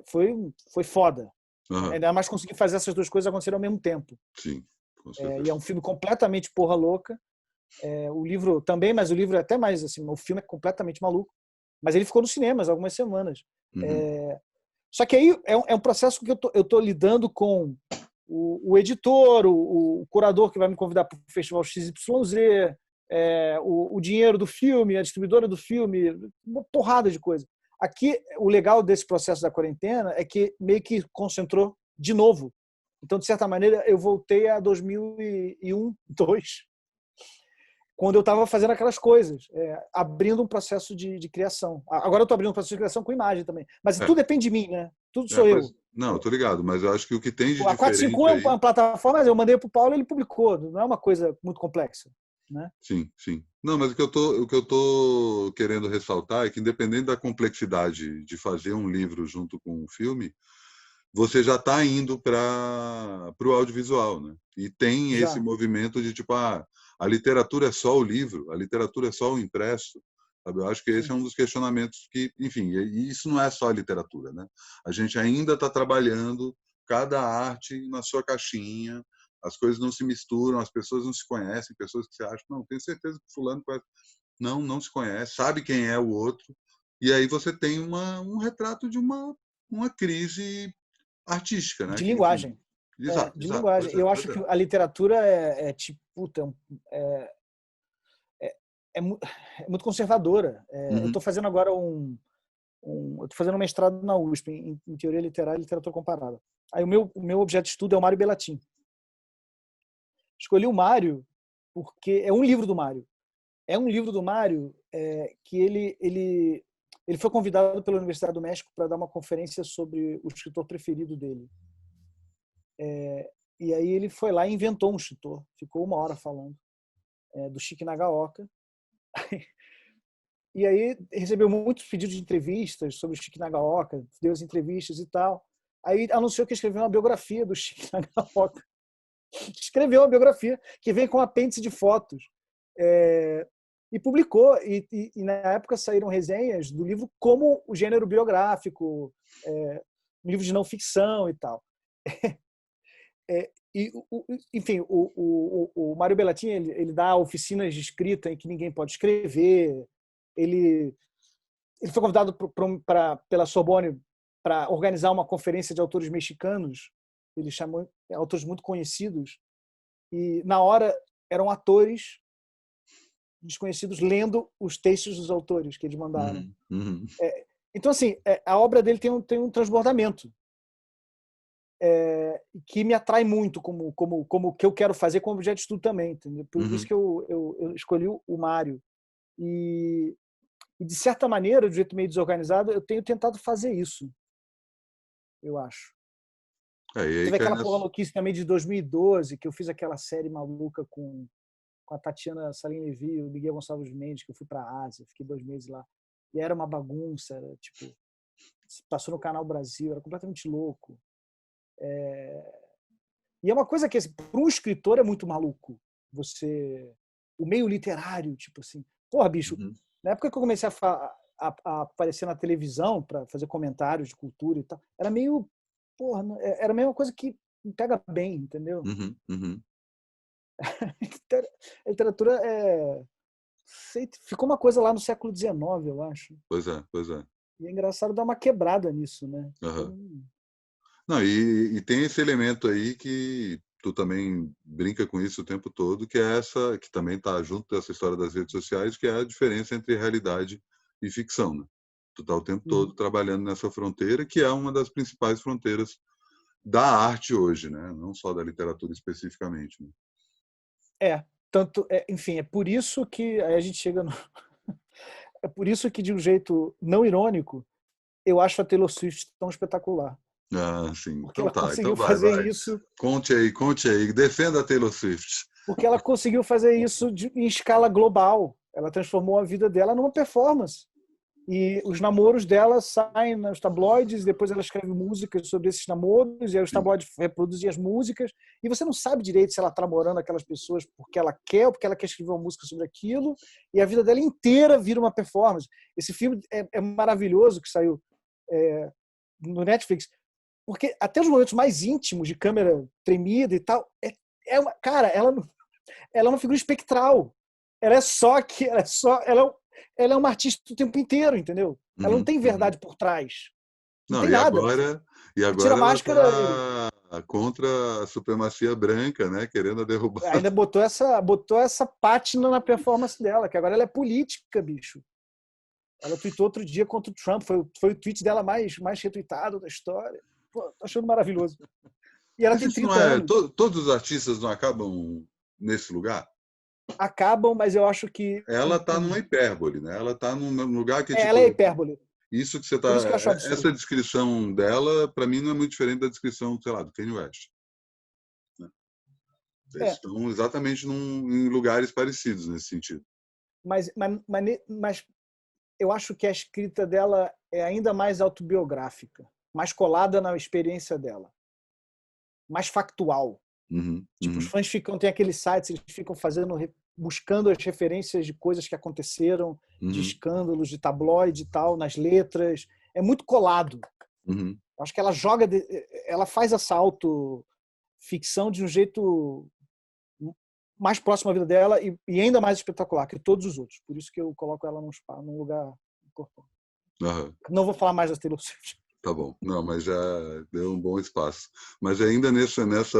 foi foda. Uhum. Ainda mais conseguir fazer essas duas coisas acontecerem ao mesmo tempo. Sim, com E é certeza. um filme completamente porra louca. O livro também, mas o livro é até mais assim, o filme é completamente maluco. Mas ele ficou nos cinemas algumas semanas. Uhum. Só que aí é um processo que eu tô lidando com o editor, o curador que vai me convidar para o Festival XYZ, o dinheiro do filme, a distribuidora do filme, uma porrada de coisa. Aqui, o legal desse processo da quarentena é que meio que concentrou de novo. Então, de certa maneira, eu voltei a 2001, 2002, quando eu estava fazendo aquelas coisas, abrindo um processo de criação. Agora eu estou abrindo um processo de criação com imagem também. Mas tudo depende de mim, né? Tudo sou eu. Não, tô ligado, mas eu acho que o que tem de A 451 diferente é uma plataforma, mas eu mandei para o Paulo e ele publicou. Não é uma coisa muito complexa, né? Sim, sim. Não, mas o que eu tô querendo ressaltar é que, independente da complexidade de fazer um livro junto com um filme, você já está indo para o audiovisual, né? E tem esse Já. movimento de tipo, a literatura é só o livro, a literatura é só o impresso. Sabe? Eu acho que esse é um dos questionamentos que, enfim, e isso não é só a literatura, né? A gente ainda está trabalhando cada arte na sua caixinha, as coisas não se misturam, as pessoas não se conhecem, pessoas que você acha, não, tenho certeza que fulano conhece. Não se conhece, sabe quem é o outro, e aí você tem um retrato de uma crise artística, né? De Que, enfim, linguagem. exato, De exato, linguagem. pois é, Eu pois acho é. que a literatura tipo, puta, é muito conservadora. Eu Uhum. estou fazendo agora eu tô fazendo um mestrado na USP em teoria literária e literatura comparada. Aí o meu objeto de estudo é o Mário Bellatin. Escolhi o Mário porque é um livro do Mário. É um livro do Mário que ele foi convidado pela Universidade do México para dar uma conferência sobre o escritor preferido dele. E aí ele foi lá e inventou um escritor. Ficou 1 hora falando do Chique Nagaoka. E aí recebeu muitos pedidos de entrevistas sobre o Chique Nagaoka, deu as entrevistas e tal. Aí anunciou que escreveu uma biografia do Chique Nagaoka. Escreveu uma biografia que vem com um apêndice de fotos. E publicou. E na época saíram resenhas do livro como o gênero biográfico, um livro de não ficção e tal. Enfim, o Mário Bellatin ele dá oficinas de escrita em que ninguém pode escrever. Ele foi convidado pela Sorbonne para organizar uma conferência de autores mexicanos. Ele chamou autores muito conhecidos. E, na hora, eram atores desconhecidos lendo os textos dos autores que eles mandaram. Uhum. Então, assim, a obra dele tem um transbordamento que me atrai muito como que eu quero fazer como objeto de estudo também. Entendeu? Por isso que eu escolhi o Mário. E, de certa maneira, de um jeito meio desorganizado, eu tenho tentado fazer isso, eu acho. E aí Teve cai aquela nessa... porra louquice também de 2012, que eu fiz aquela série maluca com a Tatiana Salim Levy e o Miguel Gonçalves Mendes, que eu fui para a Ásia, fiquei 2 meses lá. E era uma bagunça, era, tipo, passou no Canal Brasil, era completamente louco. E é uma coisa que, assim, para um escritor é muito maluco. O meio literário, tipo assim. Porra, bicho, Uhum. na época que eu comecei a aparecer na televisão para fazer comentários de cultura e tal, era meio, porra, era a mesma coisa que me pega bem, entendeu? Uhum. A literatura ficou uma coisa lá no século XIX, eu acho. Pois é, pois é. E é engraçado dar uma quebrada nisso, né? Uhum. Então, Não, e tem esse elemento aí que tu também brinca com isso o tempo todo, que é essa, que também está junto dessa história das redes sociais, que é a diferença entre realidade e ficção, né? Tu tá o tempo todo trabalhando nessa fronteira, que é uma das principais fronteiras da arte hoje, né? Não só da literatura especificamente. Né? enfim, é por isso que aí a gente chega no... É por isso que, de um jeito não irônico, eu acho a Taylor Swift tão espetacular. Sim. Porque Então ela tá. conseguiu Então vai, fazer vai. isso, Conte aí. Defenda a Taylor Swift. porque ela conseguiu fazer isso em escala global. Ela transformou a vida dela numa performance. E os namoros dela saem nos tabloides, depois ela escreve músicas sobre esses namoros, e aí os Sim. tabloides reproduzem as músicas, e você não sabe direito se ela está namorando aquelas pessoas porque ela quer ou porque ela quer escrever uma música sobre aquilo, e a vida dela inteira vira uma performance. Esse filme é maravilhoso, que saiu no Netflix, porque até os momentos mais íntimos, de câmera tremida e tal, cara, ela é uma figura espectral. Ela é uma artista o tempo inteiro, entendeu? Ela não tem Uhum. verdade por trás. Não Não, tem e nada. agora, Tira a ela máscara, está contra a supremacia branca, né? Querendo derrubar. ainda botou essa pátina na performance dela, que agora ela é política, bicho. Ela tweetou outro dia contra o Trump, foi o tweet dela mais retweetado da história. Pô, tô achando maravilhoso. E ela Mas tem isso não 30 é. anos. Todos os artistas não acabam nesse lugar? Acabam, mas eu acho que Ela está numa hipérbole, né? Ela está num lugar que é ela é tipo. hipérbole. Isso que você está. Por isso que eu acho Essa absurdo. descrição dela, para mim, não é muito diferente da descrição, sei lá, do Kanye West. Né? Eles É, estão exatamente em lugares parecidos nesse sentido. mas eu acho que a escrita dela é ainda mais autobiográfica, mais colada na experiência dela, mais factual. Uhum, Tipo, os uhum, fãs tem aqueles sites, eles ficam buscando as referências de coisas que aconteceram, de uhum, escândalos, de tabloide e tal, nas letras. É muito colado. uhum. Acho que ela faz essa autoficção de um jeito mais próximo à vida dela e ainda mais espetacular que todos os outros. Por isso que eu coloco ela num lugar importante. Aham. Não vou falar mais da Taylor Swift. Tá bom. Não, mas já deu um bom espaço. Mas ainda nessa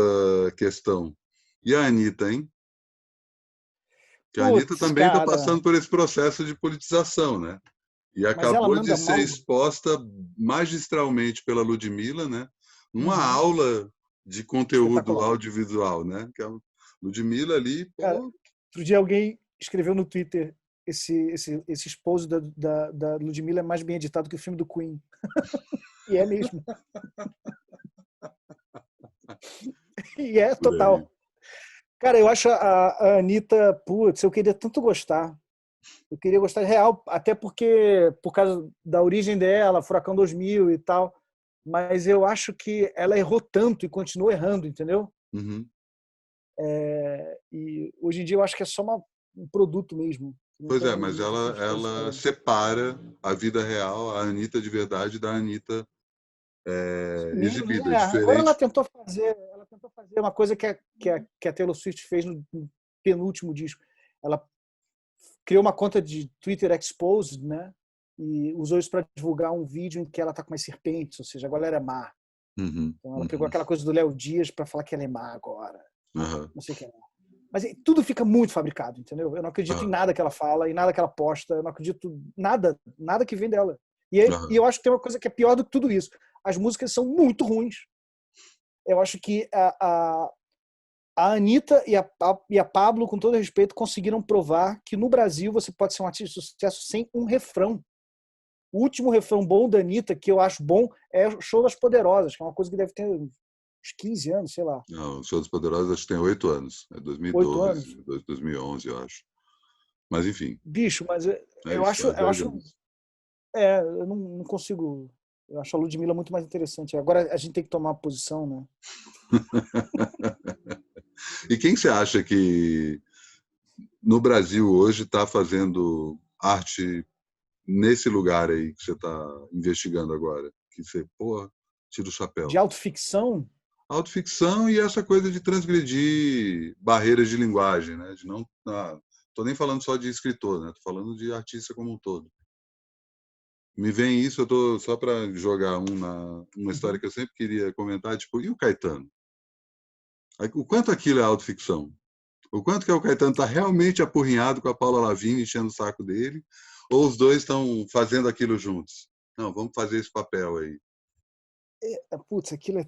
questão. E a Anitta, hein? Que a Anitta Putz, também está cara, passando por esse processo de politização, né? E mas ela acabou de manda ser mal exposta magistralmente pela Ludmilla, né? Numa uhum, aula de conteúdo espetacular. audiovisual, né? Que a Ludmilla ali, Cara, pô, outro dia alguém escreveu no Twitter esse esposo da Ludmilla é mais bem editado que o filme do Queen. E é mesmo. E é por aí. total. Cara, eu acho a Anitta, putz, eu queria tanto gostar. Eu queria gostar de real, até porque, por causa da origem dela, Furacão 2000 e tal. Mas eu acho que ela errou tanto e continua errando, entendeu? Uhum. E hoje em dia eu acho que é só um produto mesmo. Não Pois é, tem, mas não tem substância ela nenhuma. separa a vida real, a Anitta de verdade, da Anitta Menos, exibida. É agora diferente. ela tentou fazer uma coisa que a Taylor Swift fez no penúltimo disco. Ela criou uma conta de Twitter Exposed, né? E usou isso para divulgar um vídeo em que ela tá com umas serpentes, ou seja, agora ela é má. Uhum, Então ela pegou uhum, aquela coisa do Léo Dias para falar que ela é má agora. aham, Não sei o que é. Mas tudo fica muito fabricado, entendeu? Eu não acredito em aham, nada que ela fala, em nada que ela posta, eu não acredito nada que vem dela. E aham. eu acho que tem uma coisa que é pior do que tudo isso. As músicas são muito ruins. Eu acho que a Anitta e a Pablo, com todo respeito, conseguiram provar que no Brasil você pode ser um artista de sucesso sem um refrão. O último refrão bom da Anitta, que eu acho bom, é o Show das Poderosas, que é uma coisa que deve ter uns 15 anos, sei lá, Não, o Show dos Poderosos acho que tem 8 anos. É 8 anos. 2012, 2011, eu acho. Mas, enfim, Bicho, mas é eu isso, acho, faz eu 10 acho, anos. eu não consigo. Eu acho a Ludmilla muito mais interessante. Agora a gente tem que tomar uma posição, né? E quem você acha que no Brasil hoje está fazendo arte nesse lugar aí que você está investigando agora? Que você, pô, tira o De chapéu. autoficção, Autoficção e essa coisa de transgredir barreiras de linguagem, né? De não, tô nem falando só de escritor, né? Tô falando de artista como um todo. Me vem isso, eu tô só para jogar uma história uhum. que eu sempre queria comentar, tipo, e o Caetano? O quanto aquilo é autoficção? O quanto que o Caetano está realmente apurrinhado com a Paula Lavigne enchendo o saco dele? Ou os dois estão fazendo aquilo juntos? Não, vamos fazer esse papel aí. Putz, aquilo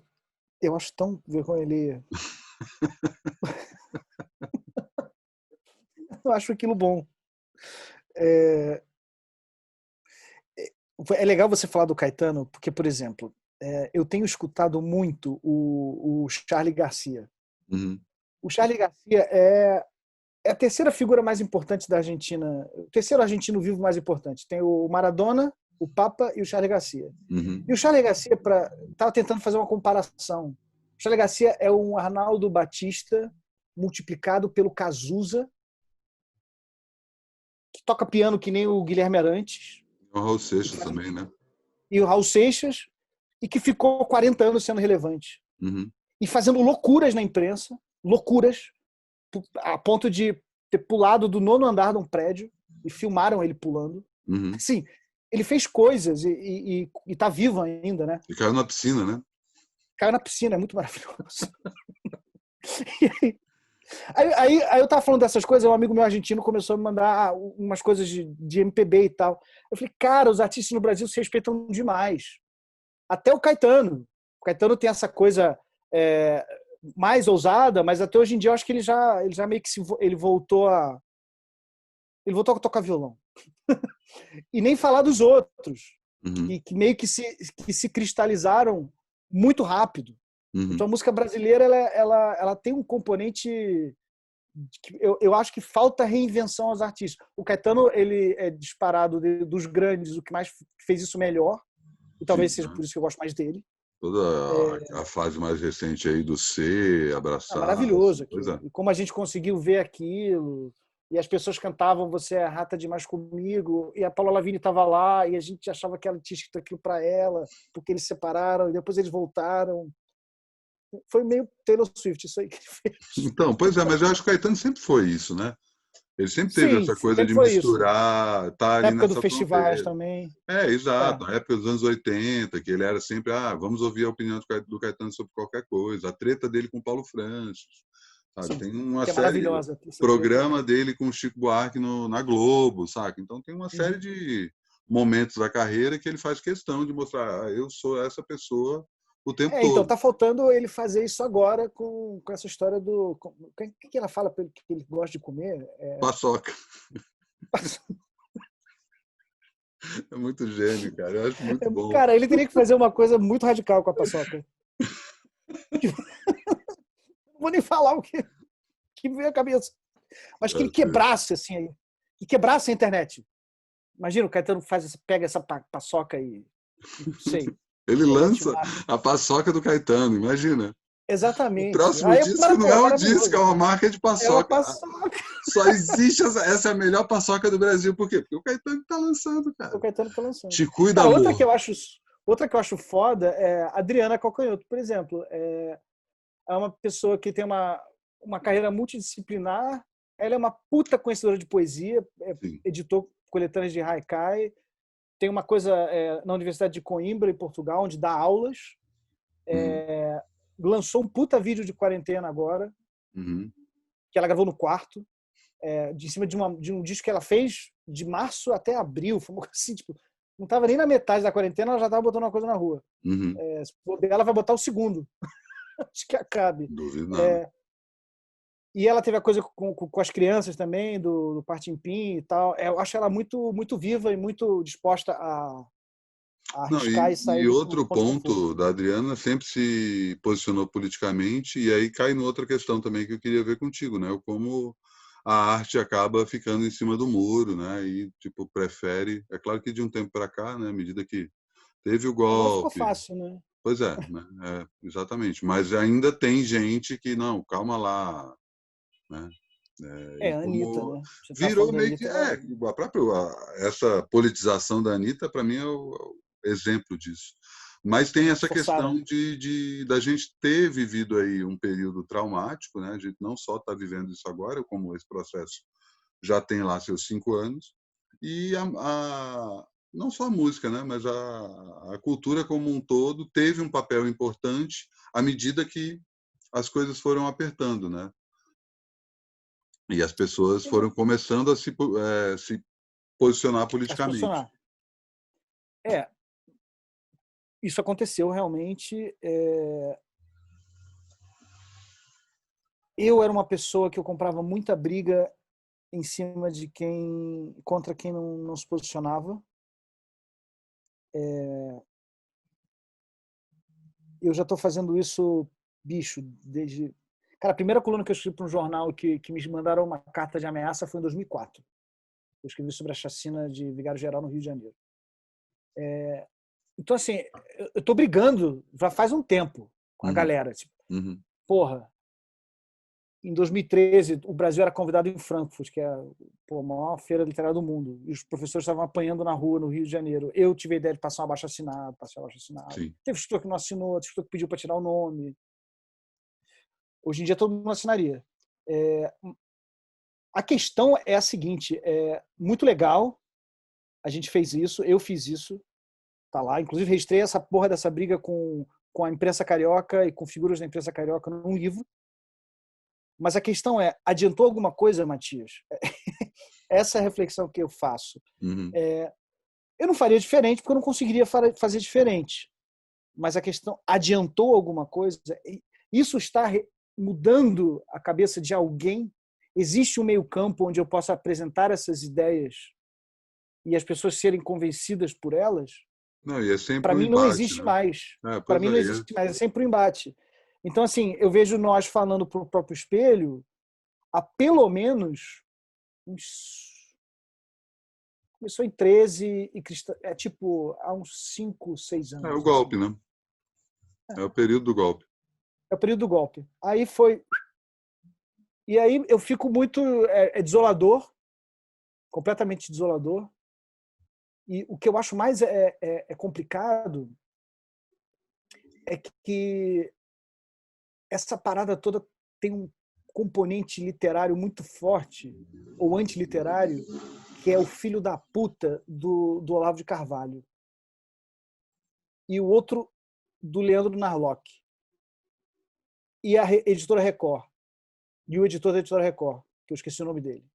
eu acho tão vergonha alheia. Eu acho aquilo bom. É, é legal você falar do Caetano, porque, por exemplo, eu tenho escutado muito o Charly Garcia. Uhum, O Charly Garcia é a terceira figura mais importante da Argentina, o terceiro argentino vivo mais importante. Tem o Maradona, o Papa e o Charly Garcia. uhum, E o Charly Garcia, estava tentando fazer uma comparação. O Charly Garcia é um Arnaldo Batista multiplicado pelo Cazuza, que toca piano que nem o Guilherme Arantes, o Raul e, Seixas também, né? e o Raul Seixas, e que ficou 40 anos sendo relevante. Uhum, E fazendo loucuras na imprensa, loucuras, a ponto de ter pulado do 9º andar de um prédio, e filmaram ele pulando. uhum, Assim, ele fez coisas e tá vivo ainda, né? E caiu na piscina, né? Caiu na piscina, é muito maravilhoso. Aí eu tava falando dessas coisas, um amigo meu argentino começou a me mandar umas coisas de MPB e tal. Eu falei, cara, os artistas no Brasil se respeitam demais. Até o Caetano. O Caetano tem essa coisa mais ousada, mas até hoje em dia eu acho que ele já meio que ele voltou a tocar violão. E nem falar dos outros, que meio que se cristalizaram muito rápido. Então a música brasileira ela tem um componente que eu acho que falta reinvenção aos artistas. O Caetano, ele é disparado dos grandes, o que mais fez isso melhor, e talvez seja por isso que eu gosto mais dele. Toda a fase mais recente aí do C, Abraçar. Maravilhoso aquilo. E como a gente conseguiu ver aquilo, e as pessoas cantavam Você é rata demais comigo, e a Paula Lavigne estava lá, e a gente achava que ela tinha escrito aquilo para ela, porque eles se separaram, e depois eles voltaram. Foi meio Taylor Swift isso aí que ele fez. Então, pois é, mas eu acho que o Caetano sempre foi isso, né? Ele sempre teve Sim, essa coisa de foi isso. misturar, tá Na ali época do nessa festivais fronteira. também. Exato. Na época dos anos 80, que ele era sempre, vamos ouvir a opinião do Caetano sobre qualquer coisa. A treta dele com o Paulo Francis, sabe? Sim, tem uma que é série, maravilhosa. programa dele com o Chico Buarque na Globo, saca? Então tem uma série de momentos da carreira que ele faz questão de mostrar, eu sou essa pessoa o tempo Então todo. tá faltando ele fazer isso agora com essa história do... O que ela fala que ele gosta de comer? Paçoca. É muito gênio, cara. Eu acho muito bom. Cara, ele teria que fazer uma coisa muito radical com a paçoca. Não vou nem falar o que veio à cabeça. Mas que ele quebrasse, assim, que quebrasse a internet. Imagina, o Caetano pega essa paçoca e não sei. Ele lança a paçoca do Caetano, imagina. Exatamente. O próximo disco não é um disco, é uma marca de paçoca. É uma paçoca. Só existe essa é a melhor paçoca do Brasil. Por quê? Porque o Caetano está lançando, cara. O Caetano está lançando. Te cuida, amor. Outra que eu acho foda é a Adriana Calcanhoto, por exemplo. É uma pessoa que tem uma carreira multidisciplinar. Ela é uma puta conhecedora de poesia, editou coletâneas de haikai, tem uma coisa na Universidade de Coimbra, em Portugal, onde dá aulas. Lançou um puta vídeo de quarentena agora, que ela gravou no quarto, de cima de um disco que ela fez de março até abril. Foi assim, tipo, não estava nem na metade da quarentena, ela já estava botando uma coisa na rua. Ela vai botar o segundo. Acho que acabe. Duvido nada. E ela teve a coisa com as crianças também, do Partim-Pim e tal. Eu acho ela muito, muito viva e muito disposta a arriscar e sair. E outro ponto da Adriana, sempre se posicionou politicamente, e aí cai em outra questão também que eu queria ver contigo, né? Como a arte acaba ficando em cima do muro, né? E tipo prefere, é claro que de um tempo para cá, né? À medida que teve o golpe, ficou fácil, né? Pois é, né? Exatamente. Mas ainda tem gente que não, calma lá, né? A Anitta, né? Virou meio que a própria essa politização da Anitta para mim é o exemplo disso. Mas tem essa questão da gente ter vivido aí um período traumático, né? A gente não só está vivendo isso agora, como esse processo já tem lá seus 5 anos, e não só a música, né? Mas a cultura como um todo teve um papel importante à medida que as coisas foram apertando, né? E as pessoas foram começando a se posicionar politicamente. Isso aconteceu realmente. Eu era uma pessoa que eu comprava muita briga em cima de contra quem não se posicionava. Eu já estou fazendo isso, bicho, desde... Cara, a primeira coluna que eu escrevi para um jornal que me mandaram uma carta de ameaça foi em 2004. Eu escrevi sobre a chacina de Vigário Geral no Rio de Janeiro. Então, assim, eu estou brigando já faz um tempo com a galera. Tipo, porra, em 2013, o Brasil era convidado em Frankfurt, que é a maior feira literária do mundo. E os professores estavam apanhando na rua, no Rio de Janeiro. Eu tive a ideia de passar um abaixo-assinado, passei um abaixo-assinado. Teve escritor que não assinou, teve escritor que pediu para tirar o nome. Hoje em dia, todo mundo assinaria. A questão é a seguinte, é muito legal A gente fez isso, eu fiz isso, tá lá. Inclusive, registrei essa porra dessa briga com a imprensa carioca e com figuras da imprensa carioca num livro. Mas a questão é, adiantou alguma coisa, Matias? Essa é a reflexão que eu faço. Uhum. Eu não faria diferente, porque eu não conseguiria fazer diferente. Mas a questão, adiantou alguma coisa? Isso está mudando a cabeça de alguém? Existe um meio-campo onde eu possa apresentar essas ideias e as pessoas serem convencidas por elas? Não, e é sempre Para um mim não embate, existe né? mais. Para Pois mim não existe mais, é sempre um embate. Então, assim, eu vejo nós falando para o próprio espelho há pelo menos uns... Começou em 13 e é tipo há uns 5, 6 é o anos. golpe, Assim. né? É o período do golpe. É o período do golpe. Aí foi... E aí eu fico muito... É desolador, completamente desolador. E o que eu acho mais complicado é que essa parada toda tem um componente literário muito forte, ou antiliterário, que é o filho da puta do Olavo de Carvalho. E o outro do Leandro Narlock. E a editora Record. E o editor da editora Record, que eu esqueci o nome dele.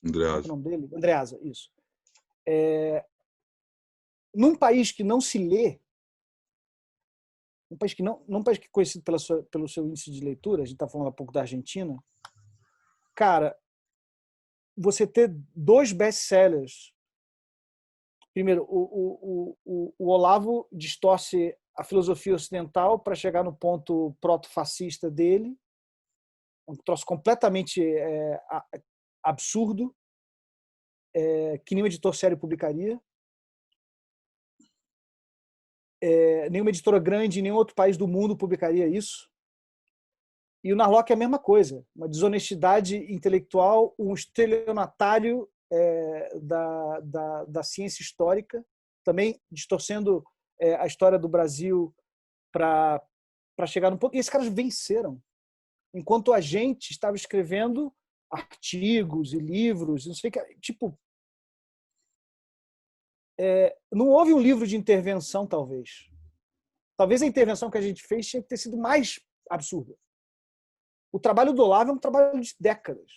Como é que é Andreasa. o nome dele? Andreasa, isso. Num país que não se lê, num país que é conhecido pelo seu índice de leitura, a gente está falando há pouco da Argentina, cara, você ter 2 best-sellers. Primeiro, o Olavo distorce a filosofia ocidental para chegar no ponto proto-fascista dele, um troço completamente absurdo, que nenhum editor sério publicaria. Nenhuma editora grande em nenhum outro país do mundo publicaria isso. E o Narlock é a mesma coisa, uma desonestidade intelectual, um estelionatário da ciência histórica, também distorcendo a história do Brasil para chegar no ponto. E esses caras venceram, enquanto a gente estava escrevendo artigos e livros, não sei o que, tipo, não houve um livro de intervenção, talvez. Talvez a intervenção que a gente fez tinha que ter sido mais absurda. O trabalho do Olavo é um trabalho de décadas.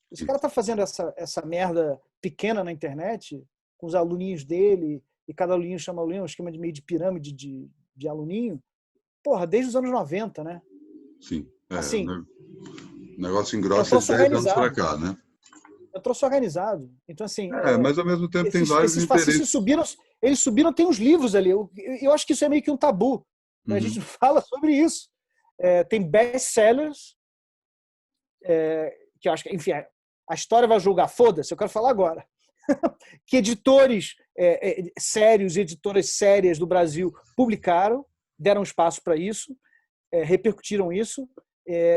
Esse cara está fazendo essa merda pequena na internet, com os aluninhos dele, e cada aluninho chama aluninho, um esquema de meio de pirâmide de aluninho, porra, desde os anos 90, né? Sim. Assim, O negócio é um engrossa de troço 10 anos para organizado. cá, né? É um troço organizado. Então, assim, Mas ao mesmo tempo tem vários esses fascistas interesses. subiram, tem uns livros ali. Eu acho que isso é meio que um tabu. Né? A gente não fala sobre isso. Tem best-sellers, que eu acho que, enfim, a história vai julgar, foda-se, eu quero falar agora. Que editores sérios, editoras sérias do Brasil publicaram, deram espaço para isso, repercutiram isso,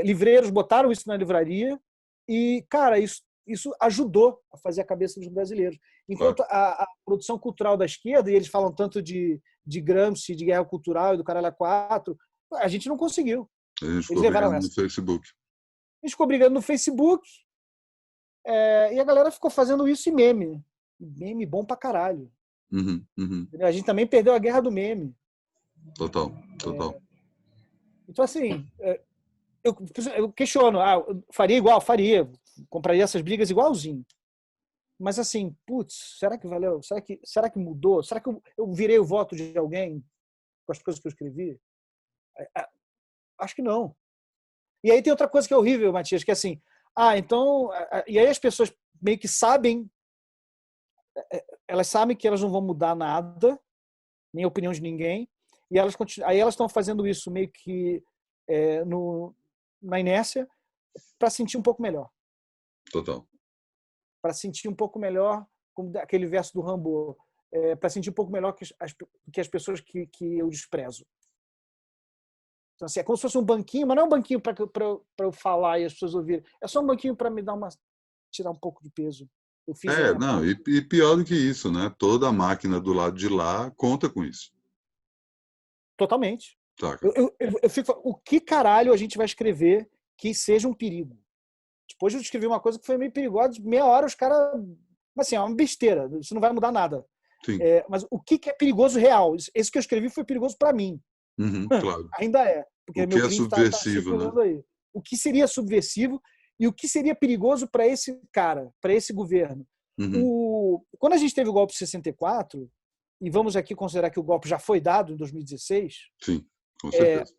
livreiros botaram isso na livraria e, cara, isso ajudou a fazer a cabeça dos brasileiros. Enquanto a produção cultural da esquerda, e eles falam tanto de Gramsci, de guerra cultural e do caralho a quatro, a gente não conseguiu. A gente ficou Eles levaram brigando essa. no Facebook. A gente ficou brigando no Facebook e a galera ficou fazendo isso em meme. Meme bom pra caralho. A gente também perdeu a guerra do meme. Total. Então, assim, eu questiono, faria igual? Faria. Compraria essas brigas igualzinho. Mas, assim, putz, será que valeu? Será que mudou? Será que eu virei o voto de alguém com as coisas que eu escrevi? Acho que não. E aí tem outra coisa que é horrível, Matias, que é assim, então... E aí as pessoas meio que sabem, elas sabem que elas não vão mudar nada, nem a opinião de ninguém, e aí elas estão fazendo isso meio que na inércia para sentir um pouco melhor. Total. Para sentir um pouco melhor, como aquele verso do Rambo, para sentir um pouco melhor que as pessoas que eu desprezo. Então, assim, é como se fosse um banquinho, mas não é um banquinho para eu falar e as pessoas ouvirem. É só um banquinho para me tirar um pouco de peso. Eu fiz Não, e pior do que isso, né? Toda a máquina do lado de lá conta com isso. Totalmente. Saca? Eu fico, o que caralho a gente vai escrever que seja um perigo? Depois eu escrevi uma coisa que foi meio perigosa, meia hora os caras Mas assim, é uma besteira, isso não vai mudar nada. Sim. Mas o que é perigoso real? Esse que eu escrevi foi perigoso para mim. Claro. Ainda é, porque O que meu é print está subversivo, né? circulando aí. O que seria subversivo e o que seria perigoso para esse cara, para esse governo? Quando a gente teve o golpe de 64, e vamos aqui considerar que o golpe já foi dado em 2016, Sim, com certeza.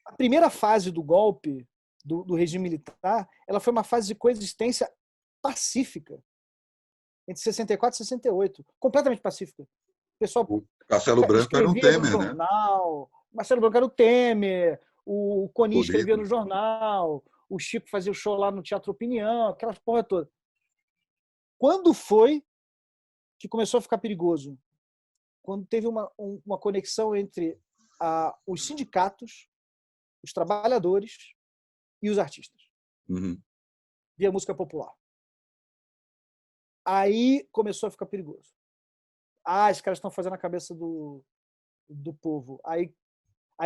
a primeira fase do golpe do regime militar, ela foi uma fase de coexistência pacífica entre 64 e 68, completamente pacífica. O pessoal O Castelo Branco era um escrevia no Temer, né? jornal, Marcelo Branco era o Temer, o Coni escrevia no Rodrigo. jornal, o Chico fazia o show lá no Teatro Opinião, aquelas porra toda. Quando foi que começou a ficar perigoso? Quando teve uma conexão entre os sindicatos, os trabalhadores e os artistas. Via música popular. Aí começou a ficar perigoso. Esses caras estão fazendo a cabeça do povo. Aí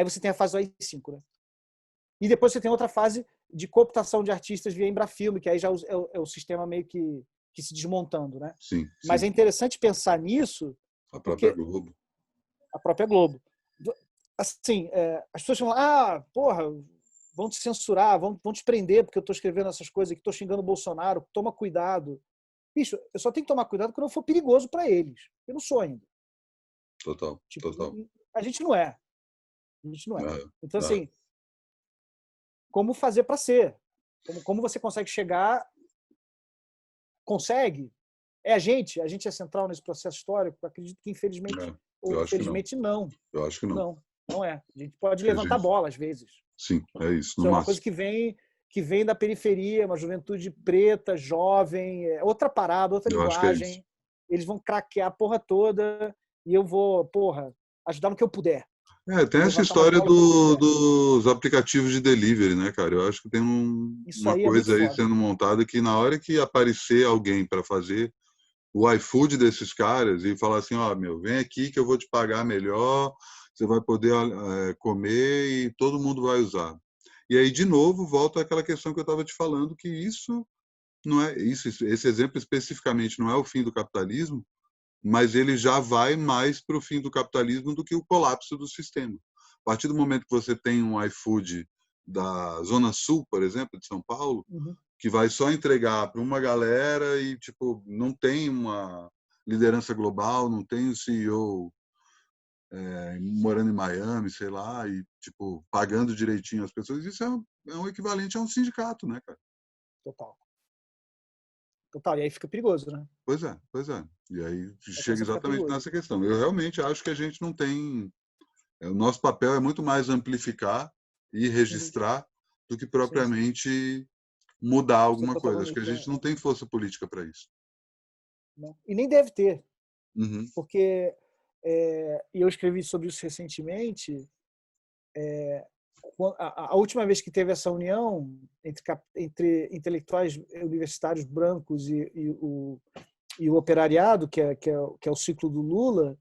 você tem a fase do AI-5, né? E depois você tem outra fase de cooptação de artistas via Embrafilme, que aí já é o sistema meio que se desmontando, né? Sim. Mas é interessante pensar nisso. A própria Globo. A própria Globo. Assim, as pessoas falam, porra, vão te censurar, vão te prender porque eu estou escrevendo essas coisas aqui, estou xingando o Bolsonaro, toma cuidado. Bicho, eu só tenho que tomar cuidado quando eu for perigoso para eles. Eu não sou ainda. Total. A gente não é. Então, assim, como fazer para ser? Como você consegue chegar? Consegue? A gente é central nesse processo histórico? Eu acredito que, infelizmente, ou infelizmente, não. Eu acho que não. Não é. A gente pode levantar bola, às vezes. Sim, é isso. Isso é uma coisa que vem da periferia, uma juventude preta, jovem, outra parada, outra linguagem. Eles vão craquear a porra toda e eu vou, ajudar no que eu puder. Tem essa história dos aplicativos de delivery, né, cara? Eu acho que tem uma coisa aí sendo montada que na hora que aparecer alguém para fazer o iFood desses caras e falar assim, vem aqui que eu vou te pagar melhor, você vai poder comer e todo mundo vai usar. E aí, de novo, volta àquela questão que eu estava te falando, que isso não é esse exemplo especificamente não é o fim do capitalismo, mas ele já vai mais para o fim do capitalismo do que o colapso do sistema. A partir do momento que você tem um iFood da Zona Sul, por exemplo, de São Paulo, que vai só entregar para uma galera e não tem uma liderança global, não tem o CEO morando em Miami, sei lá, e pagando direitinho as pessoas, isso é um equivalente a um sindicato, né, cara? Total. E aí fica perigoso, né? Pois é. E aí chega exatamente nessa questão. Eu realmente acho que a gente não tem... O nosso papel é muito mais amplificar e registrar do que propriamente mudar alguma coisa. Acho que a gente não tem força política para isso. Não. E nem deve ter. Porque, e eu escrevi sobre isso recentemente, a última vez que teve essa união entre intelectuais universitários brancos e o operariado, que é o ciclo do Lula,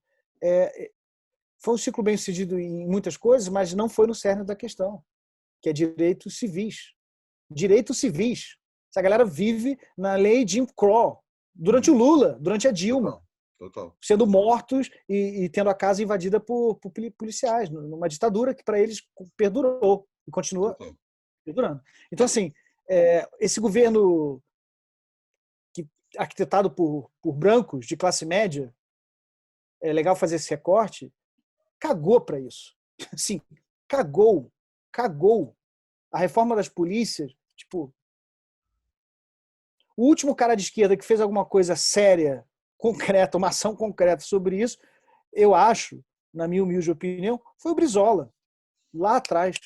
foi um ciclo bem sucedido em muitas coisas, mas não foi no cerne da questão, que é direitos civis. Direitos civis. Essa galera vive na lei Jim Crow, durante o Lula, durante a Dilma. Total. Sendo mortos e tendo a casa invadida por policiais, numa ditadura que para eles perdurou e continua perdurando. Então, assim, esse governo arquitetado por brancos de classe média, é legal fazer esse recorte, cagou para isso. Assim, cagou. A reforma das polícias, o último cara de esquerda que fez alguma coisa séria, concreta, uma ação concreta sobre isso, eu acho, na minha humilde opinião, foi o Brizola, lá atrás,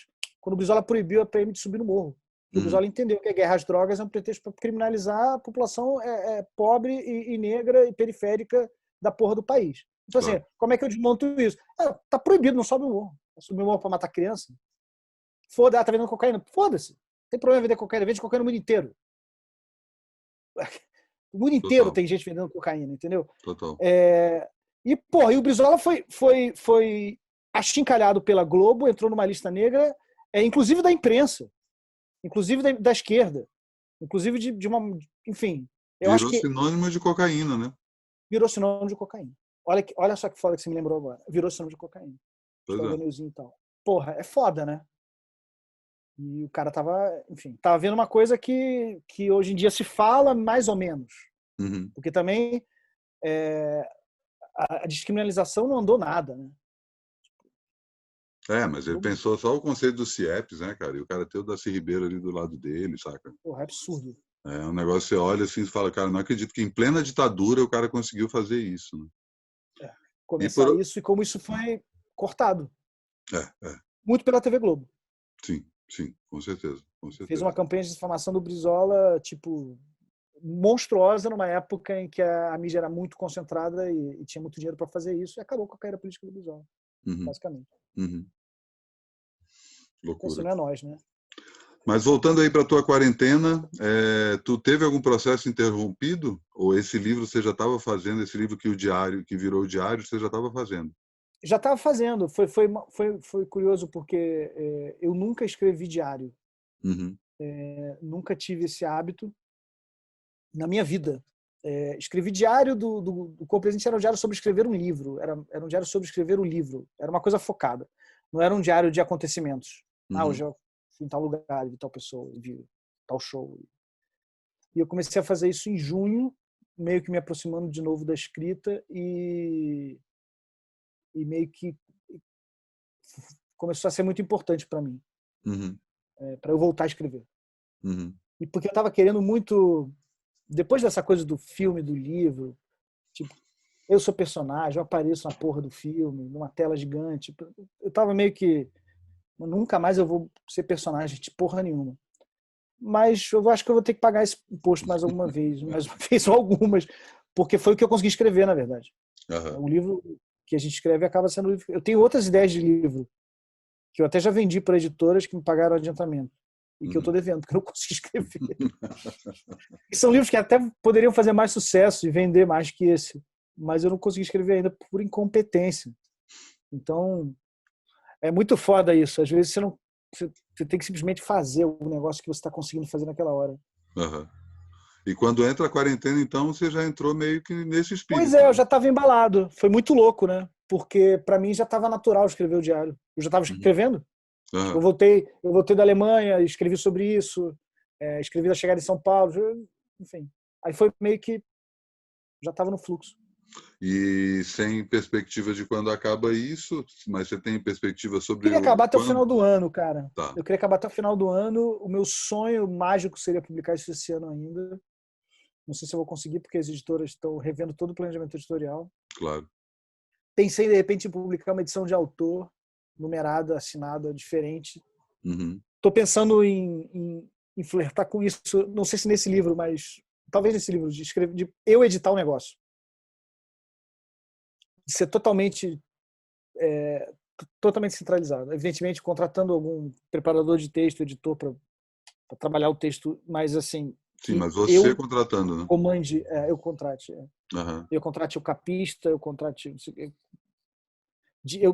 quando o Brizola proibiu a PM de subir no morro. O Brizola entendeu que a guerra às drogas é um pretexto para criminalizar a população pobre e negra e periférica da porra do país. Então, assim, como é que eu desmonto isso? Tá proibido, não sobe o morro. Subir o morro para matar criança. Foda-se, tá vendendo cocaína? Foda-se. Não tem problema vender cocaína, vende cocaína no mundo inteiro. O mundo inteiro tem gente vendendo cocaína, entendeu? Total. E o Brizola foi achincalhado pela Globo, entrou numa lista negra, inclusive da imprensa, inclusive da esquerda, inclusive de uma... Enfim, Eu acho Virou que sinônimo de cocaína, né? virou sinônimo de cocaína. Olha só que foda que você me lembrou agora. Virou sinônimo de cocaína. Pois é. Estorvanilzinho e tal. Porra, é foda, né? E o cara tava, enfim, tava vendo uma coisa que hoje em dia se fala mais ou menos. Uhum. Porque também é, a descriminalização não andou nada, né? Mas ele pensou só o conceito dos CIEPs, né, cara? E o cara tem o Darcy Ribeiro ali do lado dele, saca? Porra, é absurdo. É um negócio que você olha assim e fala, cara, não acredito que em plena ditadura o cara conseguiu fazer isso, né? É, E por... começar isso e como isso foi cortado. É, Muito pela TV Globo. sim, sim, com certeza, com Fez certeza. uma campanha de difamação do Brizola, tipo, monstruosa numa época em que a mídia era muito concentrada e tinha muito dinheiro para fazer isso e acabou com a carreira política do Brizola, Uhum, basicamente. uhum. Então, assim, Loucura. não é nós, né? Mas voltando aí para a tua quarentena, tu teve algum processo interrompido? Ou esse livro você já estava fazendo, esse livro que o diário, que virou o diário, você já estava fazendo? Já estava fazendo. Foi curioso porque eu nunca escrevi diário. Uhum, Nunca tive esse hábito na minha vida. Escrevi diário do Corpo Presente, era um diário sobre escrever um livro. Era um diário sobre escrever um livro. Era uma coisa focada. Não era um diário de acontecimentos. Hoje uhum, eu fui em tal lugar, vi tal pessoa, vi tal show. E eu comecei a fazer isso em junho, meio que me aproximando de novo da escrita e meio que começou a ser muito importante para mim, uhum, para eu voltar a escrever. uhum, E porque eu estava querendo muito, depois dessa coisa do filme, do livro, tipo, eu sou personagem, eu apareço na porra do filme, numa tela gigante. Eu estava meio que, nunca mais eu vou ser personagem de porra nenhuma. Mas eu acho que eu vou ter que pagar esse imposto mais uma vez ou algumas, porque foi o que eu consegui escrever, na verdade. aham, Um livro que a gente escreve acaba sendo um livro. Eu tenho outras ideias de livro que eu até já vendi para editoras que me pagaram adiantamento e que eu estou uhum. devendo, porque eu não consegui escrever. E são livros que até poderiam fazer mais sucesso e vender mais que esse, mas eu não consegui escrever ainda por incompetência. Então, é muito foda isso. Às vezes você tem que simplesmente fazer o negócio que você está conseguindo fazer naquela hora. Aham. E quando entra a quarentena, então, você já entrou meio que nesse Pois espírito, é, eu né? já estava embalado. Foi muito louco, né? Porque para mim já estava natural escrever o diário. Eu já estava Uhum. escrevendo. Tipo, Aham. eu voltei da Alemanha, escrevi sobre isso, escrevi da chegada em São Paulo, enfim. Aí foi meio que já estava no fluxo. E sem perspectiva de quando acaba isso, mas você tem perspectiva sobre Queria o acabar até o final quando? do ano, cara. Tá. Eu queria acabar até o final do ano. O meu sonho mágico seria publicar isso esse ano ainda. Não sei se eu vou conseguir, porque as editoras estão revendo todo o planejamento editorial. Claro. Pensei, de repente, em publicar uma edição de autor, numerada, assinada, diferente. Uhum. Estou pensando em flertar com isso. Não sei se nesse livro, mas talvez nesse livro, de escrever, de eu editar o negócio. De ser totalmente centralizado. Evidentemente, contratando algum preparador de texto, editor, para trabalhar o texto, mas assim, Sim, que mas você eu contratando, né? comande, eu contrate. Aham. Eu contrate o capista, eu contrate.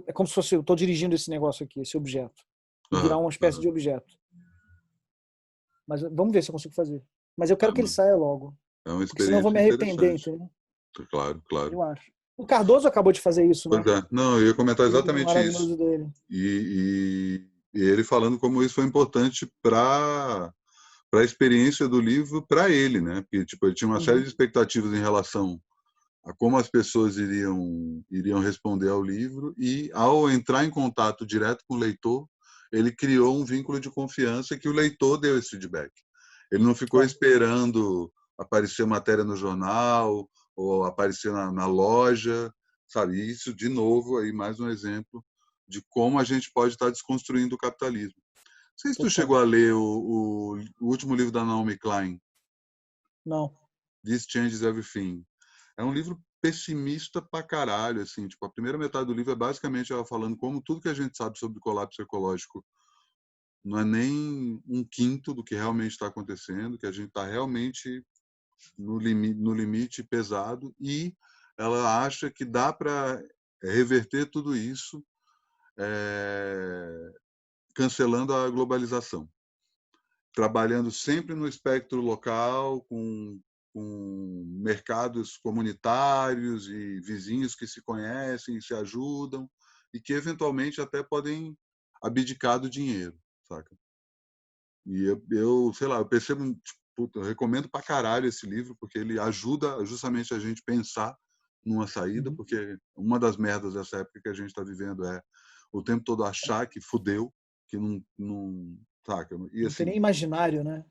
É como se fosse eu estou dirigindo esse negócio aqui, esse objeto. E virar Aham. uma espécie Aham. de objeto. Mas vamos ver se eu consigo fazer. Mas eu É quero que ele uma, saia logo. é uma Porque senão eu vou experiência me arrepender, interessante. entendeu? Claro, claro. Eu acho. O Cardoso acabou de fazer isso, Pois né? é. Não, eu ia comentar O livro exatamente isso. maravilhoso dele. E ele falando como isso foi importante para a experiência do livro para ele, né? Porque tipo, ele tinha uma série Uhum. de expectativas em relação a como as pessoas iriam responder ao livro e ao entrar em contato direto com o leitor, ele criou um vínculo de confiança que o leitor deu esse feedback. Ele não ficou Claro. esperando aparecer matéria no jornal ou aparecer na loja, sabe? Isso, de novo, aí mais um exemplo de como a gente pode estar desconstruindo o capitalismo. Não sei se tu Total. chegou a ler o último livro da Naomi Klein, Não. This Changes Everything. É um livro pessimista pra caralho, assim, tipo, a primeira metade do livro é basicamente ela falando como tudo que a gente sabe sobre o colapso ecológico não é nem um quinto do que realmente está acontecendo, que a gente está realmente no limite pesado e ela acha que dá para reverter tudo isso é, cancelando a globalização, trabalhando sempre no espectro local, com com mercados comunitários e vizinhos que se conhecem e se ajudam e que eventualmente até podem abdicar do dinheiro, saca? E sei lá, eu percebo, tipo, eu recomendo pra caralho esse livro, porque ele ajuda justamente a gente pensar numa saída, Uhum. porque uma das merdas dessa época que a gente está vivendo é o tempo todo achar que fudeu, que não saca? E Não tem nem assim, imaginário, né?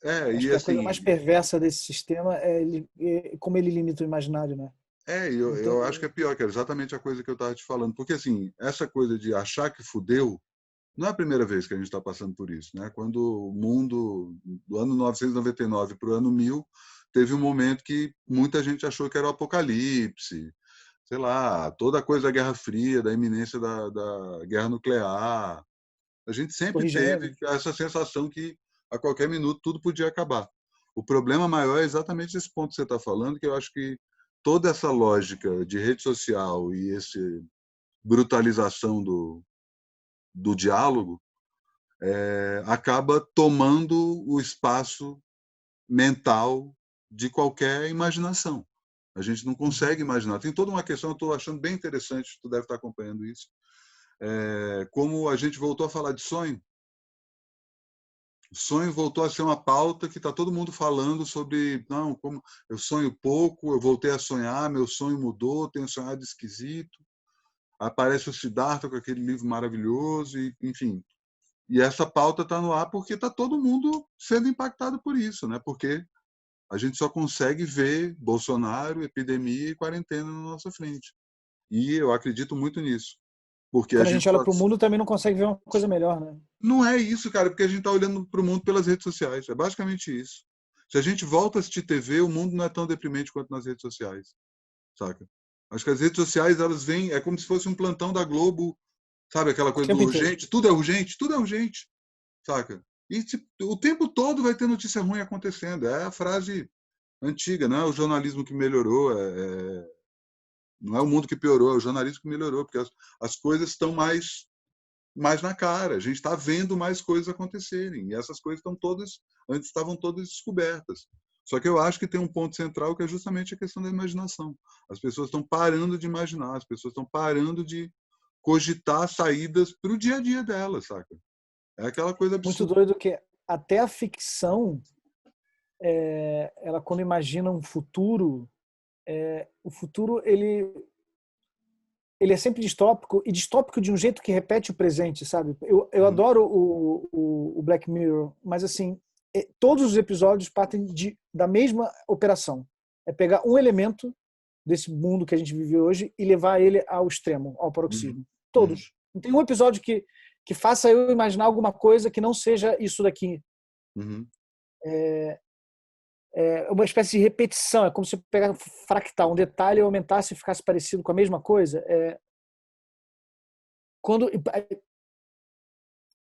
Acho e que a coisa mais assim, perversa desse sistema é como ele limita o imaginário, né? Então, eu acho que é pior, que era exatamente a coisa que eu estava te falando, porque assim, essa coisa de achar que fudeu não é a primeira vez que a gente está passando por isso, né? Quando o mundo, do ano 999 para o ano 1000, teve um momento que muita gente achou que era o apocalipse, sei lá, toda a coisa da Guerra Fria, da iminência da guerra nuclear. A gente sempre Torre teve Gêmeas. essa sensação que a qualquer minuto tudo podia acabar. O problema maior é exatamente esse ponto que você está falando, que eu acho que toda essa lógica de rede social e essa brutalização do diálogo acaba tomando o espaço mental de qualquer imaginação. A gente não Uhum. consegue imaginar. Tem toda uma questão, eu estou achando bem interessante, tu deve estar acompanhando isso, como a gente voltou a falar de sonho. O sonho voltou a ser uma pauta que está todo mundo falando sobre, não, como eu sonho pouco, eu voltei a sonhar, meu sonho mudou, tenho sonhado esquisito. Aparece o Siddhartha com aquele livro maravilhoso, e, enfim. E essa pauta está no ar porque está todo mundo sendo impactado por isso, né? Porque a gente só consegue ver Bolsonaro, epidemia e quarentena na nossa frente. E eu acredito muito nisso, porque a Quando a gente gente olha só... para o mundo, também não consegue ver uma coisa melhor, né? Não é isso, cara, porque a gente está olhando para o mundo pelas redes sociais. É basicamente isso. Se a gente volta a assistir TV, o mundo não é tão deprimente quanto nas redes sociais, saca? Acho que as redes sociais, elas vêm, é como se fosse um plantão da Globo, sabe? Aquela O coisa do tempo inteiro. urgente, tudo é urgente, saca? E o tempo todo vai ter notícia ruim acontecendo. É a frase antiga, não é o jornalismo que melhorou, não é o mundo que piorou, é o jornalismo que melhorou, porque as coisas estão mais na cara, a gente está vendo mais coisas acontecerem, e essas coisas estão todas, antes estavam todas descobertas. Só que eu acho que tem um ponto central que é justamente a questão da imaginação. As pessoas estão parando de imaginar, as pessoas estão parando de cogitar saídas para o dia a dia delas, saca? É aquela coisa Muito absurda. doido que até a ficção, ela quando imagina um futuro, o futuro ele é sempre distópico e distópico de um jeito que repete o presente, sabe? Eu Uhum, adoro o Black Mirror, mas assim, todos os episódios partem da mesma operação. É pegar um elemento desse mundo que a gente vive hoje e levar ele ao extremo, ao uhum, paroxismo. uhum, Todos. Não tem um episódio que faça eu imaginar alguma coisa que não seja isso daqui. uhum. É uma espécie de repetição. É como se eu pegar fractal, um detalhe, aumentasse e ficasse parecido com a mesma coisa. Quando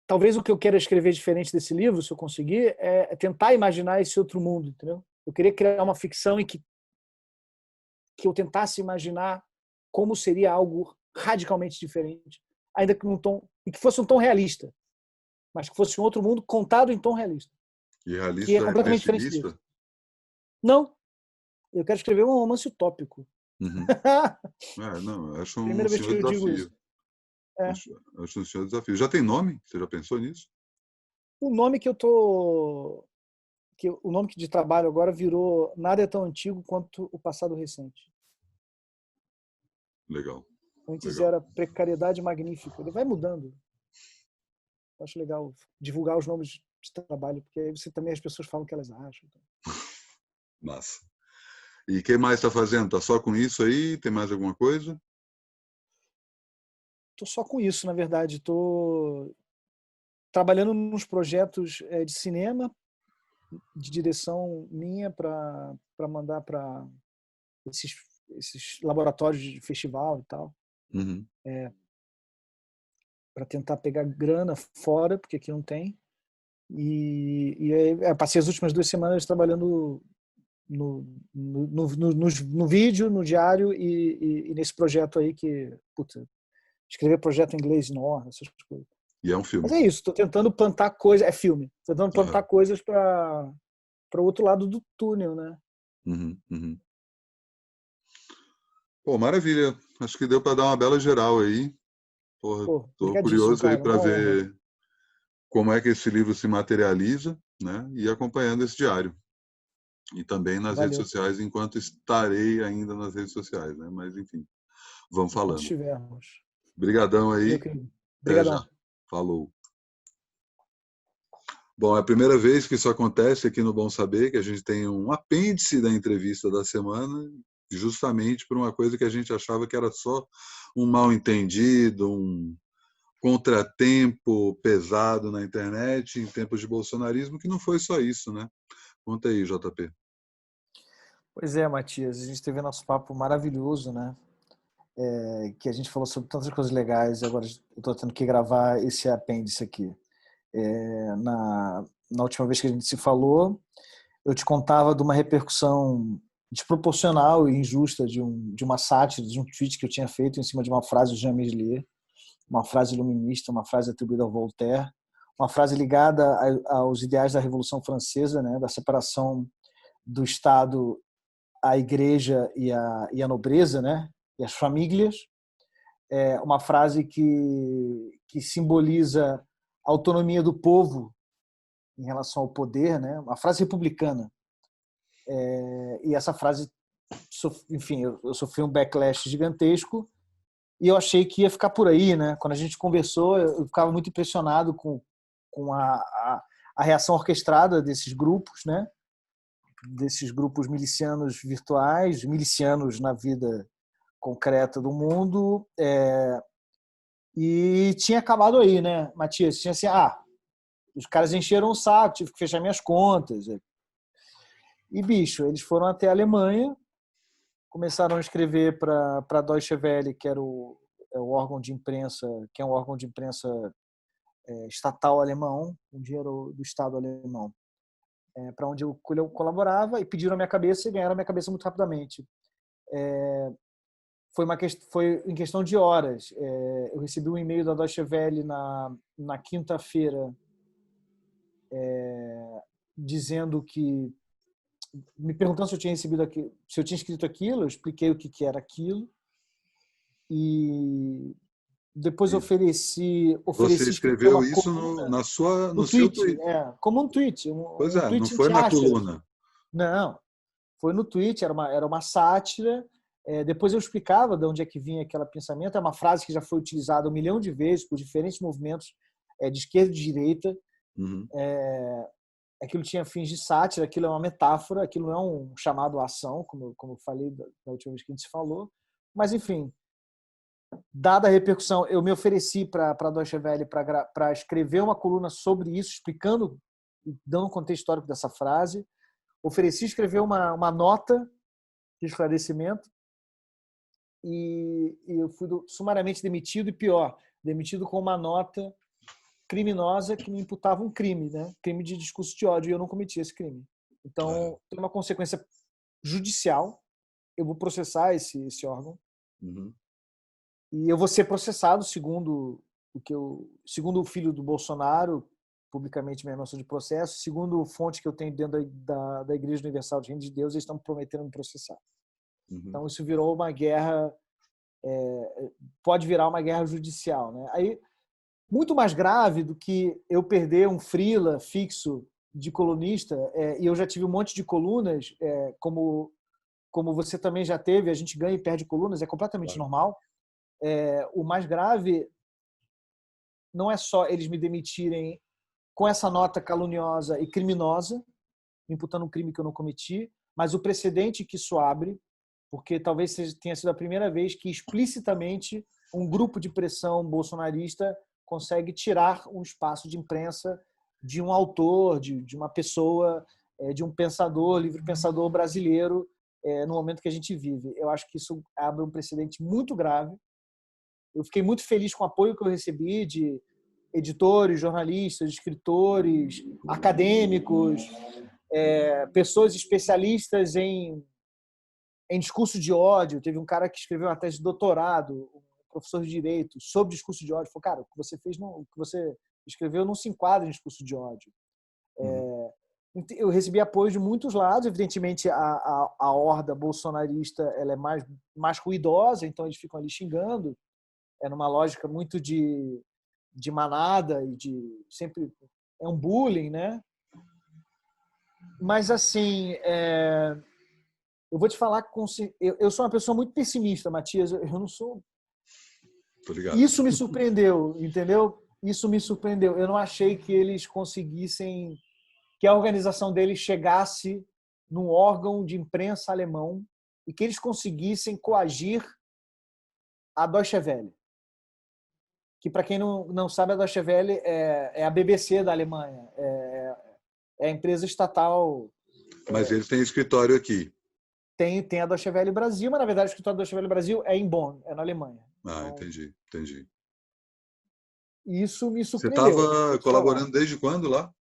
talvez o que eu quero escrever diferente desse livro, se eu conseguir, é tentar imaginar esse outro mundo, entendeu? Eu queria criar uma ficção em que eu tentasse imaginar como seria algo radicalmente diferente, ainda que num tom e que fosse um tom realista, mas que fosse um outro mundo contado em tom realista, E que é realista é completamente diferente desse. pessimista? Não, eu quero escrever um romance utópico. Uhum. Não, eu acho um Primeira vez que senhor eu digo desafio. isso. É. Acho um senhor desafio. Já tem nome? Você já pensou nisso? O nome que eu tô que o nome de trabalho agora virou Nada é tão antigo quanto o passado recente. Legal, Antes legal. era Precariedade Magnífica. Ele vai mudando. Eu acho legal divulgar os nomes de trabalho, porque aí você também as pessoas falam o que elas acham. Massa. E quem mais está fazendo? Tá só com isso aí? Tem mais alguma coisa? Tô só com isso, na verdade. Tô trabalhando nos projetos de cinema, de direção minha para mandar para esses, esses laboratórios de festival e tal, Uhum. para tentar pegar grana fora, porque aqui não tem. E aí, passei as últimas 2 semanas trabalhando no vídeo, no diário e nesse projeto aí que, puta, escrever projeto em inglês enorme, essas coisas. E é um Mas filme. é isso, estou tentando plantar coisas, é filme, tô tentando plantar Aham. coisas para o outro lado do túnel, né? Uhum, uhum. Pô, maravilha. Acho que deu para dar uma bela geral aí. Porra, Pô, tô obrigadíssimo, curioso aí cara. para Uma honra. ver como é que esse livro se materializa, né? E acompanhando esse diário. E também nas redes Valeu. sociais, enquanto estarei ainda nas redes sociais, né? Mas enfim, vamos Enquanto falando. estivermos. Obrigadão Valeu, aí. querido. Até já. Obrigadão. Falou. Bom, é a primeira vez que isso acontece aqui no Bom Saber, que a gente tem um apêndice da entrevista da semana, justamente por uma coisa que a gente achava que era só um mal-entendido, um contratempo pesado na internet em tempos de bolsonarismo, que não foi só isso, né? Conta aí, JP. Pois é, Matias, a gente teve nosso papo maravilhoso, né? Que a gente falou sobre tantas coisas legais e agora eu estou tendo que gravar esse apêndice aqui. Na última vez que a gente se falou, eu te contava de uma repercussão desproporcional e injusta de uma sátira, de um tweet que eu tinha feito em cima de uma frase do Jean Meslier, uma frase iluminista, uma frase atribuída ao Voltaire, uma frase ligada aos ideais da Revolução Francesa, né, da separação do Estado, à Igreja e a nobreza, né, e as famílias. Uma frase que simboliza a autonomia do povo em relação ao poder, né, uma frase republicana. E essa frase, enfim, eu sofri um backlash gigantesco e eu achei que ia ficar por aí, né? Quando a gente conversou, eu ficava muito impressionado com a reação orquestrada desses grupos, né? Desses grupos milicianos virtuais, milicianos na vida concreta do mundo. E tinha acabado aí, né, Matias? Tinha assim, os caras encheram o saco, tive que fechar minhas contas. E, bicho, eles foram até a Alemanha, começaram a escrever para a Deutsche Welle, que era o órgão de imprensa, que é um órgão de imprensa estatal alemão, um dinheiro do Estado alemão, para onde eu colaborava, e pediram a minha cabeça e ganharam a minha cabeça muito rapidamente. Foi em questão de horas. Eu recebi um e-mail da Deutsche Welle na quinta-feira, dizendo que me perguntando se eu tinha recebido aquilo, se eu tinha escrito aquilo, eu expliquei o que era aquilo e depois E você ofereci escrever escreveu uma isso coluna no no seu tweet, tweet. como um tweet, Pois um é, não tweet foi na anti-acha. coluna. Não, foi no tweet, era uma sátira. Depois eu explicava de onde é que vinha aquele pensamento. É uma frase que já foi utilizada 1 milhão de vezes por diferentes movimentos de esquerda e de direita. Uhum. Aquilo tinha fins de sátira, aquilo é uma metáfora, aquilo não é um chamado à ação, como eu falei da última vez que a gente se falou. Mas, enfim, dada a repercussão, eu me ofereci para a Deutsche Welle para escrever uma coluna sobre isso, explicando, dando um contexto histórico dessa frase. Ofereci escrever uma nota de esclarecimento e eu fui sumariamente demitido e, pior, demitido com uma nota criminosa que me imputava um crime, né? Crime de discurso de ódio, e eu não cometi esse crime. É. Então, tem uma consequência judicial. Eu vou processar esse órgão Uhum. e eu vou ser processado segundo o filho do Bolsonaro, publicamente minha noção de processo, segundo fonte que eu tenho dentro da Igreja Universal de Reino de Deus, eles estão prometendo me processar. Uhum. Então isso virou uma guerra, pode virar uma guerra judicial, né? Aí muito mais grave do que eu perder um freela fixo de colunista, e eu já tive um monte de colunas, como você também já teve, a gente ganha e perde colunas, é completamente Claro. normal. O mais grave não é só eles me demitirem com essa nota caluniosa e criminosa, imputando um crime que eu não cometi, mas o precedente que isso abre, porque talvez tenha sido a primeira vez que explicitamente um grupo de pressão bolsonarista consegue tirar um espaço de imprensa de um autor, de uma pessoa, de um pensador, livre pensador brasileiro, no momento que a gente vive. Eu acho que isso abre um precedente muito grave. Eu fiquei muito feliz com o apoio que eu recebi de editores, jornalistas, escritores, acadêmicos, pessoas especialistas em discurso de ódio. Teve um cara que escreveu uma tese de doutorado, um professor de direito, sobre discurso de ódio. Falou, cara, o que você escreveu não se enquadra em discurso de ódio. Uhum. Eu recebi apoio de muitos lados. Evidentemente, a horda bolsonarista ela é mais ruidosa, então eles ficam ali xingando. É numa lógica muito de manada e de sempre é um bullying, né? Mas assim, eu vou te falar que eu sou uma pessoa muito pessimista, Matias. Eu não sou. Tô ligado. Isso me surpreendeu, entendeu? Isso me surpreendeu. Eu não achei que eles conseguissem, que a organização deles chegasse num órgão de imprensa alemão e que eles conseguissem coagir a Deutsche Welle. Que, para quem não sabe, a Deutsche Welle é a BBC da Alemanha. É a empresa estatal. Mas eles têm escritório aqui. Tem a Deutsche Welle Brasil, mas, na verdade, o escritório da Deutsche Welle Brasil é em Bonn, é na Alemanha. Ah, Então, entendi. isso me Você surpreendeu. estava colaborando desde quando lá?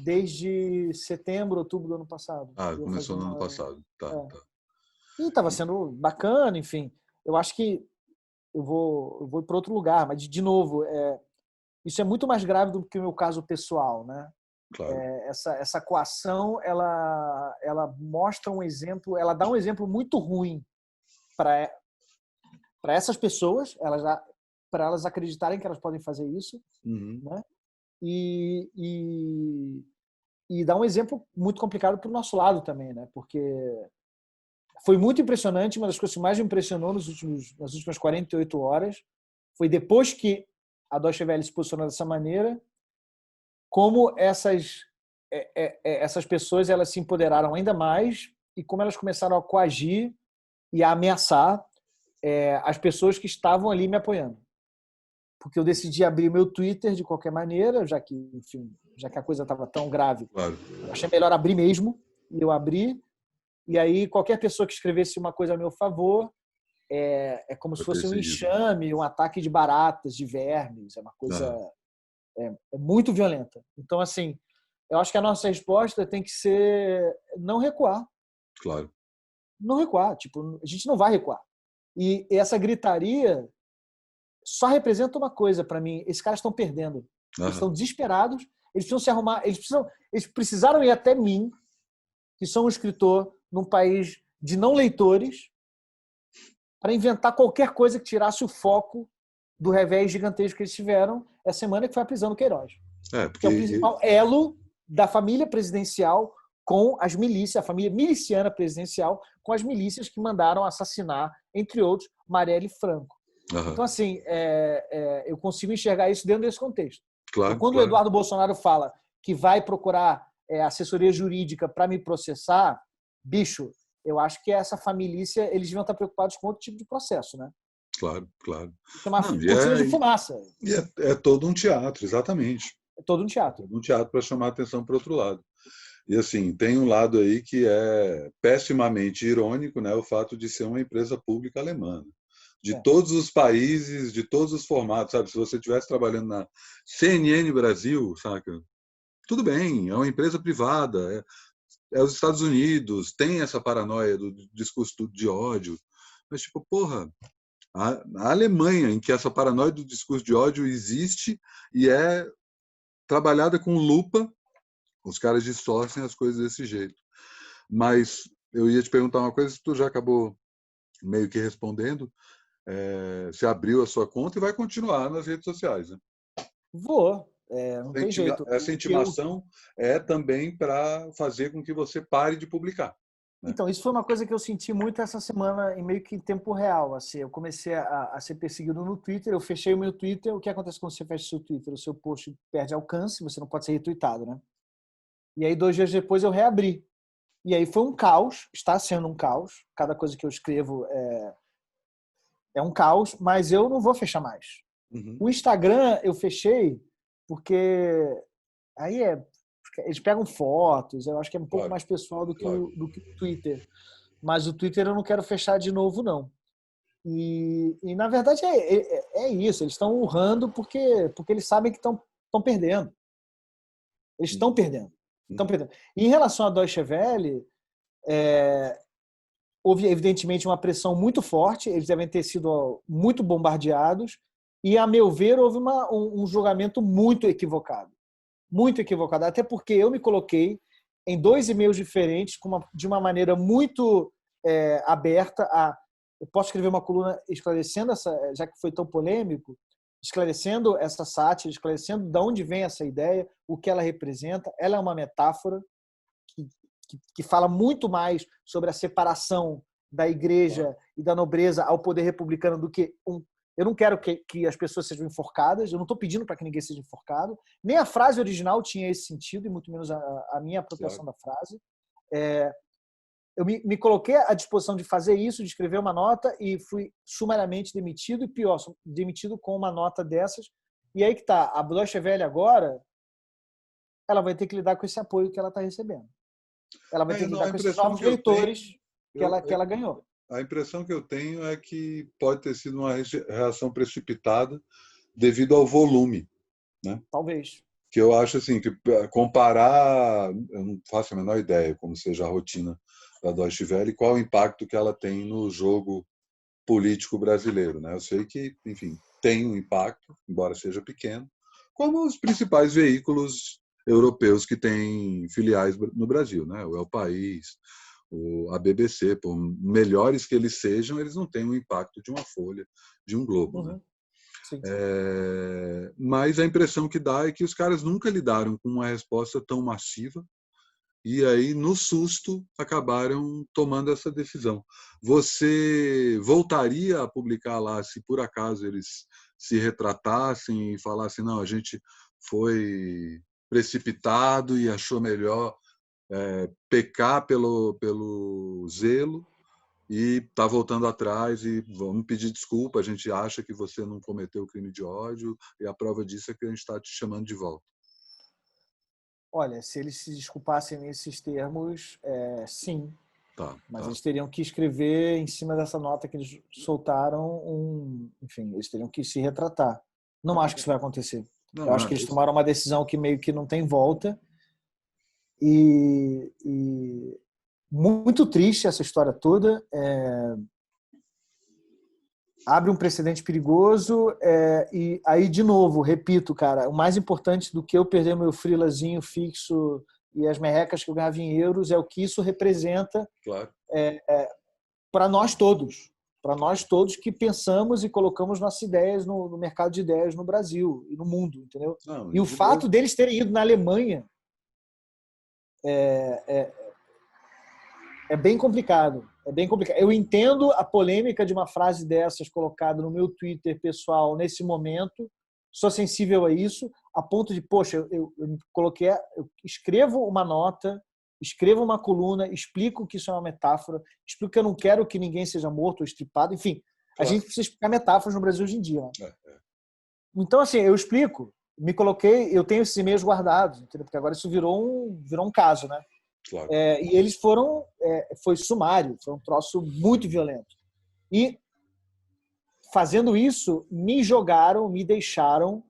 Desde setembro, outubro do ano passado. Ah, começou no ano passado. Tá. E estava sendo bacana, enfim. Eu acho que eu vou para outro lugar, mas, de novo, isso é muito mais grave do que o meu caso pessoal, né? Claro. Essa coação, ela mostra um exemplo, ela dá um exemplo muito ruim para essas pessoas, para elas acreditarem que elas podem fazer isso, né? E dá um exemplo muito complicado para o nosso lado também, né? Porque foi muito impressionante, uma das coisas que mais me impressionou nas últimas 48 horas foi depois que a Deutsche Welle se posicionou dessa maneira, como essas pessoas elas se empoderaram ainda mais e como elas começaram a coagir e a ameaçar as pessoas que estavam ali me apoiando. Porque eu decidi abrir meu Twitter de qualquer maneira, já que a coisa estava tão grave. Claro. Eu achei melhor abrir mesmo, e eu abri. E aí qualquer pessoa que escrevesse uma coisa a meu favor é como se fosse um enxame, um ataque de baratas, de vermes. É uma coisa muito violenta. Então, assim, eu acho que a nossa resposta tem que ser não recuar. Claro. Não recuar. Tipo, a gente não vai recuar. E essa gritaria só representa uma coisa para mim: esses caras estão perdendo. Eles estão desesperados, eles precisam se arrumar, eles precisaram ir até mim, que sou um escritor num país de não leitores, para inventar qualquer coisa que tirasse o foco do revés gigantesco que eles tiveram essa semana, que foi a prisão do Queiroz. Que é o principal elo da família presidencial com as milícias, a família miliciana presidencial com as milícias que mandaram assassinar, entre outros, Marielle Franco. Então, assim, eu consigo enxergar isso dentro desse contexto. Claro, então, quando o Eduardo Bolsonaro fala que vai procurar assessoria jurídica para me processar, bicho, eu acho que essa família, eles deviam estar preocupados com outro tipo de processo, né? Claro. Isso é uma cortina de fumaça. E é todo um teatro, exatamente. É todo um teatro. Um teatro para chamar a atenção para o outro lado. E assim, tem um lado aí que é pessimamente irônico, né, o fato de ser uma empresa pública alemã. De todos os países, de todos os formatos, sabe? Se você estivesse trabalhando na CNN Brasil, saca? Tudo bem, é uma empresa privada, é os Estados Unidos, tem essa paranoia do discurso de ódio. Mas, tipo, porra, a Alemanha, em que essa paranoia do discurso de ódio existe e é trabalhada com lupa, os caras distorcem as coisas desse jeito. Mas eu ia te perguntar uma coisa, tu já acabou meio que respondendo. Você abriu a sua conta e vai continuar nas redes sociais, né? Vou. Não tem jeito. Essa intimação é também para fazer com que você pare de publicar. Né? Então, isso foi uma coisa que eu senti muito essa semana, em meio que em tempo real. Assim, eu comecei a ser perseguido no Twitter, eu fechei o meu Twitter. O que acontece quando você fecha o seu Twitter? O seu post perde alcance, você não pode ser retweetado, né? E aí, 2 dias depois, eu reabri. E aí foi um caos, está sendo um caos. Cada coisa que eu escrevo é um caos, mas eu não vou fechar mais. O Instagram eu fechei porque aí eles pegam fotos, eu acho que é um pouco mais pessoal do que o Twitter. Mas o Twitter eu não quero fechar de novo, não. E na verdade é isso, eles estão urrando porque eles sabem que estão perdendo. Eles estão perdendo. E em relação à Deutsche Welle, houve evidentemente uma pressão muito forte, eles devem ter sido muito bombardeados, e, a meu ver, houve um julgamento muito equivocado. Muito equivocado. Até porque eu me coloquei em 2 e-mails diferentes, de uma maneira muito aberta. Eu posso escrever uma coluna esclarecendo já que foi tão polêmico, esclarecendo essa sátira, esclarecendo de onde vem essa ideia, o que ela representa. Ela é uma metáfora que fala muito mais sobre a separação da igreja e da nobreza ao poder republicano do que eu não quero que as pessoas sejam enforcadas, eu não estou pedindo para que ninguém seja enforcado, nem a frase original tinha esse sentido, e muito menos a minha apropriação da frase. Eu me coloquei à disposição de fazer isso, de escrever uma nota, e fui sumariamente demitido, e pior, demitido com uma nota dessas. E aí que tá, a Deutsche Welle agora, ela vai ter que lidar com esse apoio que ela está recebendo. Ela vai ter que lidar com esses novos leitores que ela ganhou. A impressão que eu tenho é que pode ter sido uma reação precipitada devido ao volume, né? Talvez. Que eu acho assim, que comparar, eu não faço a menor ideia como seja a rotina da Deutsche Welle e qual o impacto que ela tem no jogo político brasileiro, né? Eu sei que, enfim, tem um impacto, embora seja pequeno, como os principais veículos europeus que têm filiais no Brasil, né? O El País, a BBC, por melhores que eles sejam, eles não têm o impacto de uma Folha, de um Globo, né? Mas a impressão que dá é que os caras nunca lidaram com uma resposta tão massiva e aí, no susto, acabaram tomando essa decisão. Você voltaria a publicar lá se por acaso eles se retratassem e falassem, não, a gente foi precipitado e achou melhor pecar pelo zelo e está voltando atrás e vamos pedir desculpa, a gente acha que você não cometeu crime de ódio e a prova disso é que a gente está te chamando de volta. Olha, se eles se desculpassem nesses termos, sim. Mas Tá. eles teriam que escrever em cima dessa nota que eles soltaram enfim, eles teriam que se retratar. Não acho que isso vai acontecer. Eu acho que eles tomaram uma decisão que meio que não tem volta. E muito triste essa história toda. Abre um precedente perigoso e aí, de novo, repito, cara, o mais importante do que eu perder meu freelazinho fixo e as merrecas que eu ganhava em euros é o que isso representa para nós todos que pensamos e colocamos nossas ideias no mercado de ideias no Brasil e no mundo, entendeu? E o fato deles terem ido na Alemanha é bem complicado. É bem complicado. Eu entendo a polêmica de uma frase dessas colocada no meu Twitter pessoal nesse momento. Sou sensível a isso, a ponto de, poxa, eu escrevo uma nota, escrevo uma coluna, explico que isso é uma metáfora, explico que eu não quero que ninguém seja morto ou estripado. Enfim, a gente precisa explicar metáforas no Brasil hoje em dia. Né? Então, assim, eu explico. Me coloquei, eu tenho esses e-mails guardados, entendeu? Porque agora isso virou um caso, né? Claro. E eles foi sumário, foi um troço muito violento. E fazendo isso, me deixaram,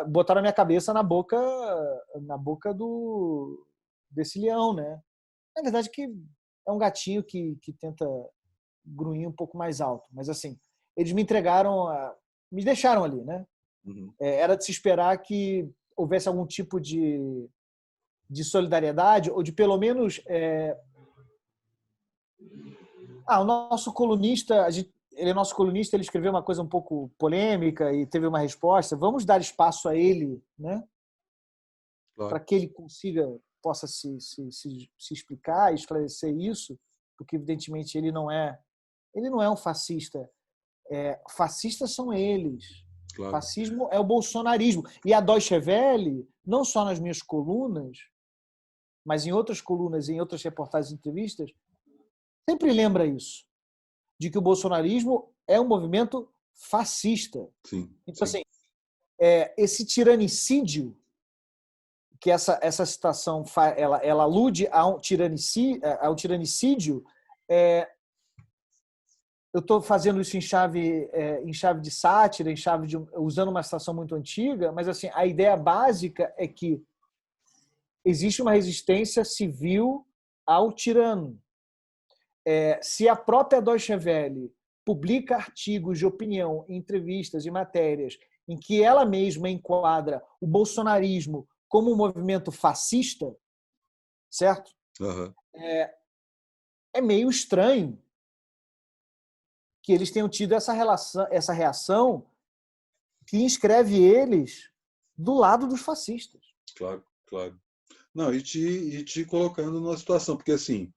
botaram a minha cabeça na boca desse leão, né? Na verdade que é um gatinho que tenta grunhir um pouco mais alto, mas assim, eles me deixaram ali, né? Uhum. Era de se esperar que houvesse algum tipo de solidariedade, ou de pelo menos o nosso colunista, ele é nosso colunista, ele escreveu uma coisa um pouco polêmica e teve uma resposta, vamos dar espaço a ele, né? Claro. Para que ele possa se explicar e esclarecer isso, porque evidentemente ele não é um fascista. Fascistas são eles. Claro. Fascismo é o bolsonarismo. E a Deutsche Welle, não só nas minhas colunas, mas em outras colunas, em outras reportagens e entrevistas, sempre lembra isso, de que o bolsonarismo é um movimento fascista. Sim, então, assim, esse tiranicídio, que essa citação ela alude a um tiranicídio, eu estou fazendo isso em chave de sátira, usando uma citação muito antiga, mas assim, a ideia básica é que existe uma resistência civil ao tirano. Se a própria Deutsche Welle publica artigos de opinião, entrevistas e matérias em que ela mesma enquadra o bolsonarismo como um movimento fascista, certo? Aham. É meio estranho que eles tenham tido essa reação que inscreve eles do lado dos fascistas. Claro, claro. Não, e te colocando numa situação, porque assim,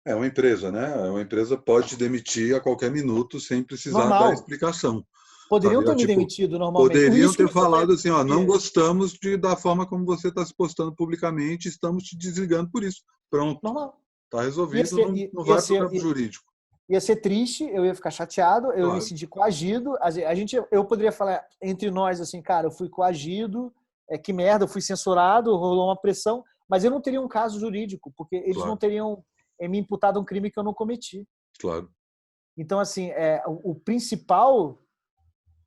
é uma empresa, né? Uma empresa pode te demitir a qualquer minuto sem precisar dar Normal. explicação. Poderiam Sabe? ter me Tipo, demitido normalmente. O poderiam risco ter que você vai falado assim, ó, não ter. gostamos da forma como você está se postando publicamente, estamos te desligando por isso. Pronto, Normal. está Ia resolvido, ser, não, ia, não ia vai para o ser, campo jurídico. ia ser triste, eu ia ficar chateado, eu ia me Claro, sentir coagido. Eu poderia falar entre nós assim, cara, eu fui coagido, que merda, eu fui censurado, rolou uma pressão, mas eu não teria um caso jurídico, porque eles não claro, teriam me imputado um crime que eu não cometi. claro. Então, assim, o principal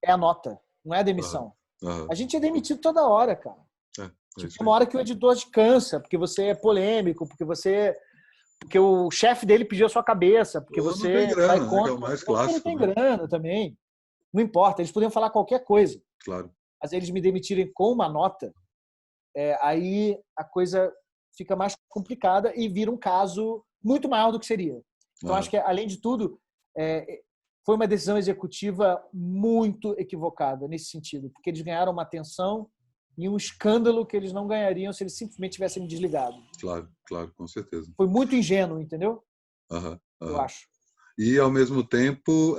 é a nota, não é a Aham, demissão. aham. A gente é demitido toda hora, cara. É Tipo, isso tem uma aí. hora que o editor te cansa, porque você é polêmico, porque o chefe dele pediu a sua cabeça, porque Ou não tem você vai grana, né? Que é o contra. mais Ou porque não clássico, tem né? grana também. Não importa, eles podiam falar qualquer coisa. Claro. Mas eles me demitirem com uma nota, aí a coisa fica mais complicada e vira um caso muito maior do que seria. Então, acho Aham, que, além de tudo, foi uma decisão executiva muito equivocada nesse sentido, porque eles ganharam uma atenção e um escândalo que eles não ganhariam se eles simplesmente tivessem me desligado. claro, claro, com certeza. Foi muito ingênuo, entendeu? Aham, Eu aham. acho. E, ao mesmo tempo,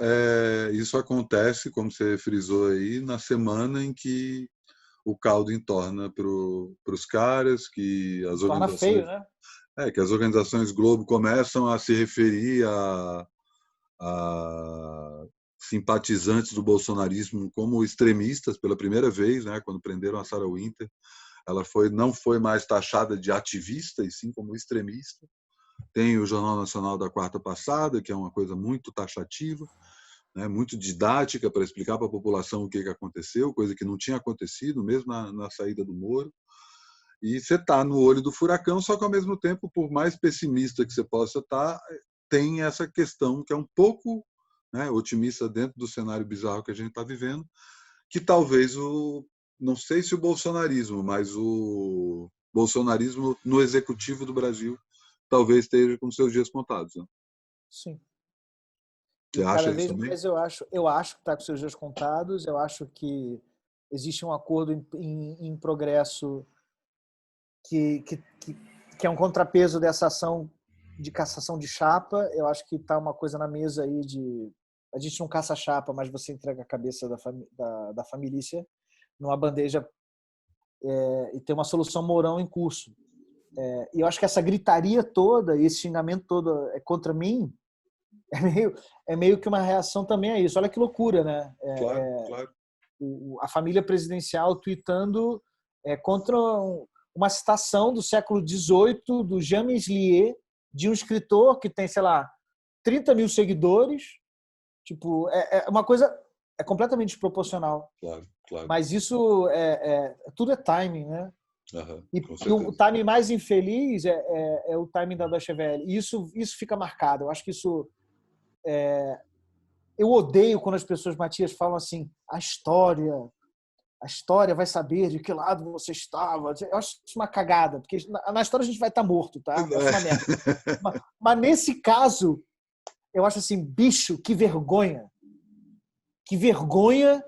isso acontece, como você frisou aí, na semana em que o caldo entorna para os caras, Torna feio, né? que as organizações Globo começam a se referir a simpatizantes do bolsonarismo como extremistas pela primeira vez, né, quando prenderam a Sarah Winter. Ela não foi mais taxada de ativista, e sim como extremista. Tem o Jornal Nacional da quarta passada, que é uma coisa muito taxativa, né, muito didática para explicar para a população o que aconteceu, coisa que não tinha acontecido, mesmo na saída do Moro. E você está no olho do furacão, só que, ao mesmo tempo, por mais pessimista que você possa estar, tem essa questão que é um pouco, né, otimista dentro do cenário bizarro que a gente está vivendo, que talvez não sei se o bolsonarismo, mas o bolsonarismo no executivo do Brasil talvez esteja com seus dias contados. Né? Sim. Você E acha cada isso vez também? mais eu acho que está com seus dias contados, eu acho que existe um acordo em progresso que, que, que, que é um contrapeso dessa ação de cassação de chapa. Eu acho que está uma coisa na mesa aí de. A gente não caça chapa, mas você entrega a cabeça da família numa bandeja e tem uma solução Mourão em curso. E eu acho que essa gritaria toda, esse xingamento todo contra mim, é meio que uma reação também a isso. Olha que loucura, né? Claro, claro. A família presidencial tweetando contra uma citação do século XVIII do James Lier, de um escritor que tem, sei lá, 30 mil seguidores. Tipo, uma coisa completamente desproporcional. Claro, claro. Mas isso tudo é timing, né? Aham, com E o certeza. timing mais infeliz é o timing da Deutsche Welle. E isso fica marcado. Eu acho que isso eu odeio quando as pessoas, Matias, falam assim, a história vai saber de que lado você estava. Eu acho isso uma cagada, porque na história a gente vai estar morto, tá? Eu acho uma merda. Mas nesse caso, eu acho assim, bicho, que vergonha. Que vergonha,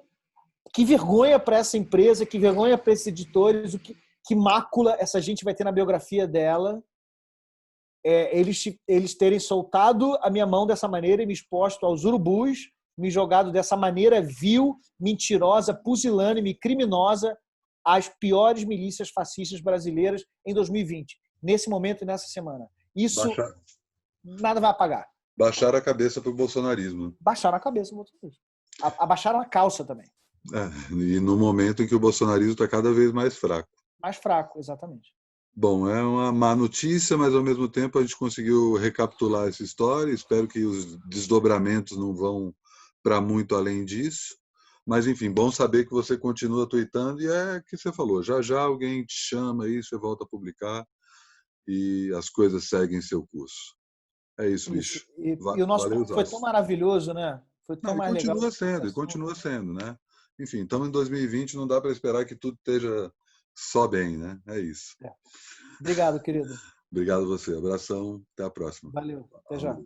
que vergonha para essa empresa, que vergonha para esses editores, que mácula essa gente vai ter na biografia dela. Eles terem soltado a minha mão dessa maneira e me exposto aos urubus, me jogado dessa maneira vil, mentirosa, pusilânime, criminosa às piores milícias fascistas brasileiras em 2020, nesse momento e nessa semana. Isso Baixar, nada vai apagar. baixar a cabeça para o bolsonarismo. Baixaram a cabeça, abaixaram a calça também. E no momento em que o bolsonarismo está cada vez mais fraco. Mais fraco, exatamente. Bom, é uma má notícia, mas, ao mesmo tempo, a gente conseguiu recapitular essa história. Espero que os desdobramentos não vão para muito além disso. Mas, enfim, bom saber que você continua tweetando e é o que você falou. Já já alguém te chama aí, você volta a publicar e as coisas seguem seu curso. É isso, Isso. bicho. E o nosso Valeu, papo foi tão Zócio. maravilhoso, né? Foi tão Não, mais legal do que a e conversação. continua sendo, né? Enfim, estamos em 2020, não dá para esperar que tudo esteja Só bem, né? É isso. Obrigado, querido. Obrigado a você. Abração. Até a próxima. Valeu. Até já.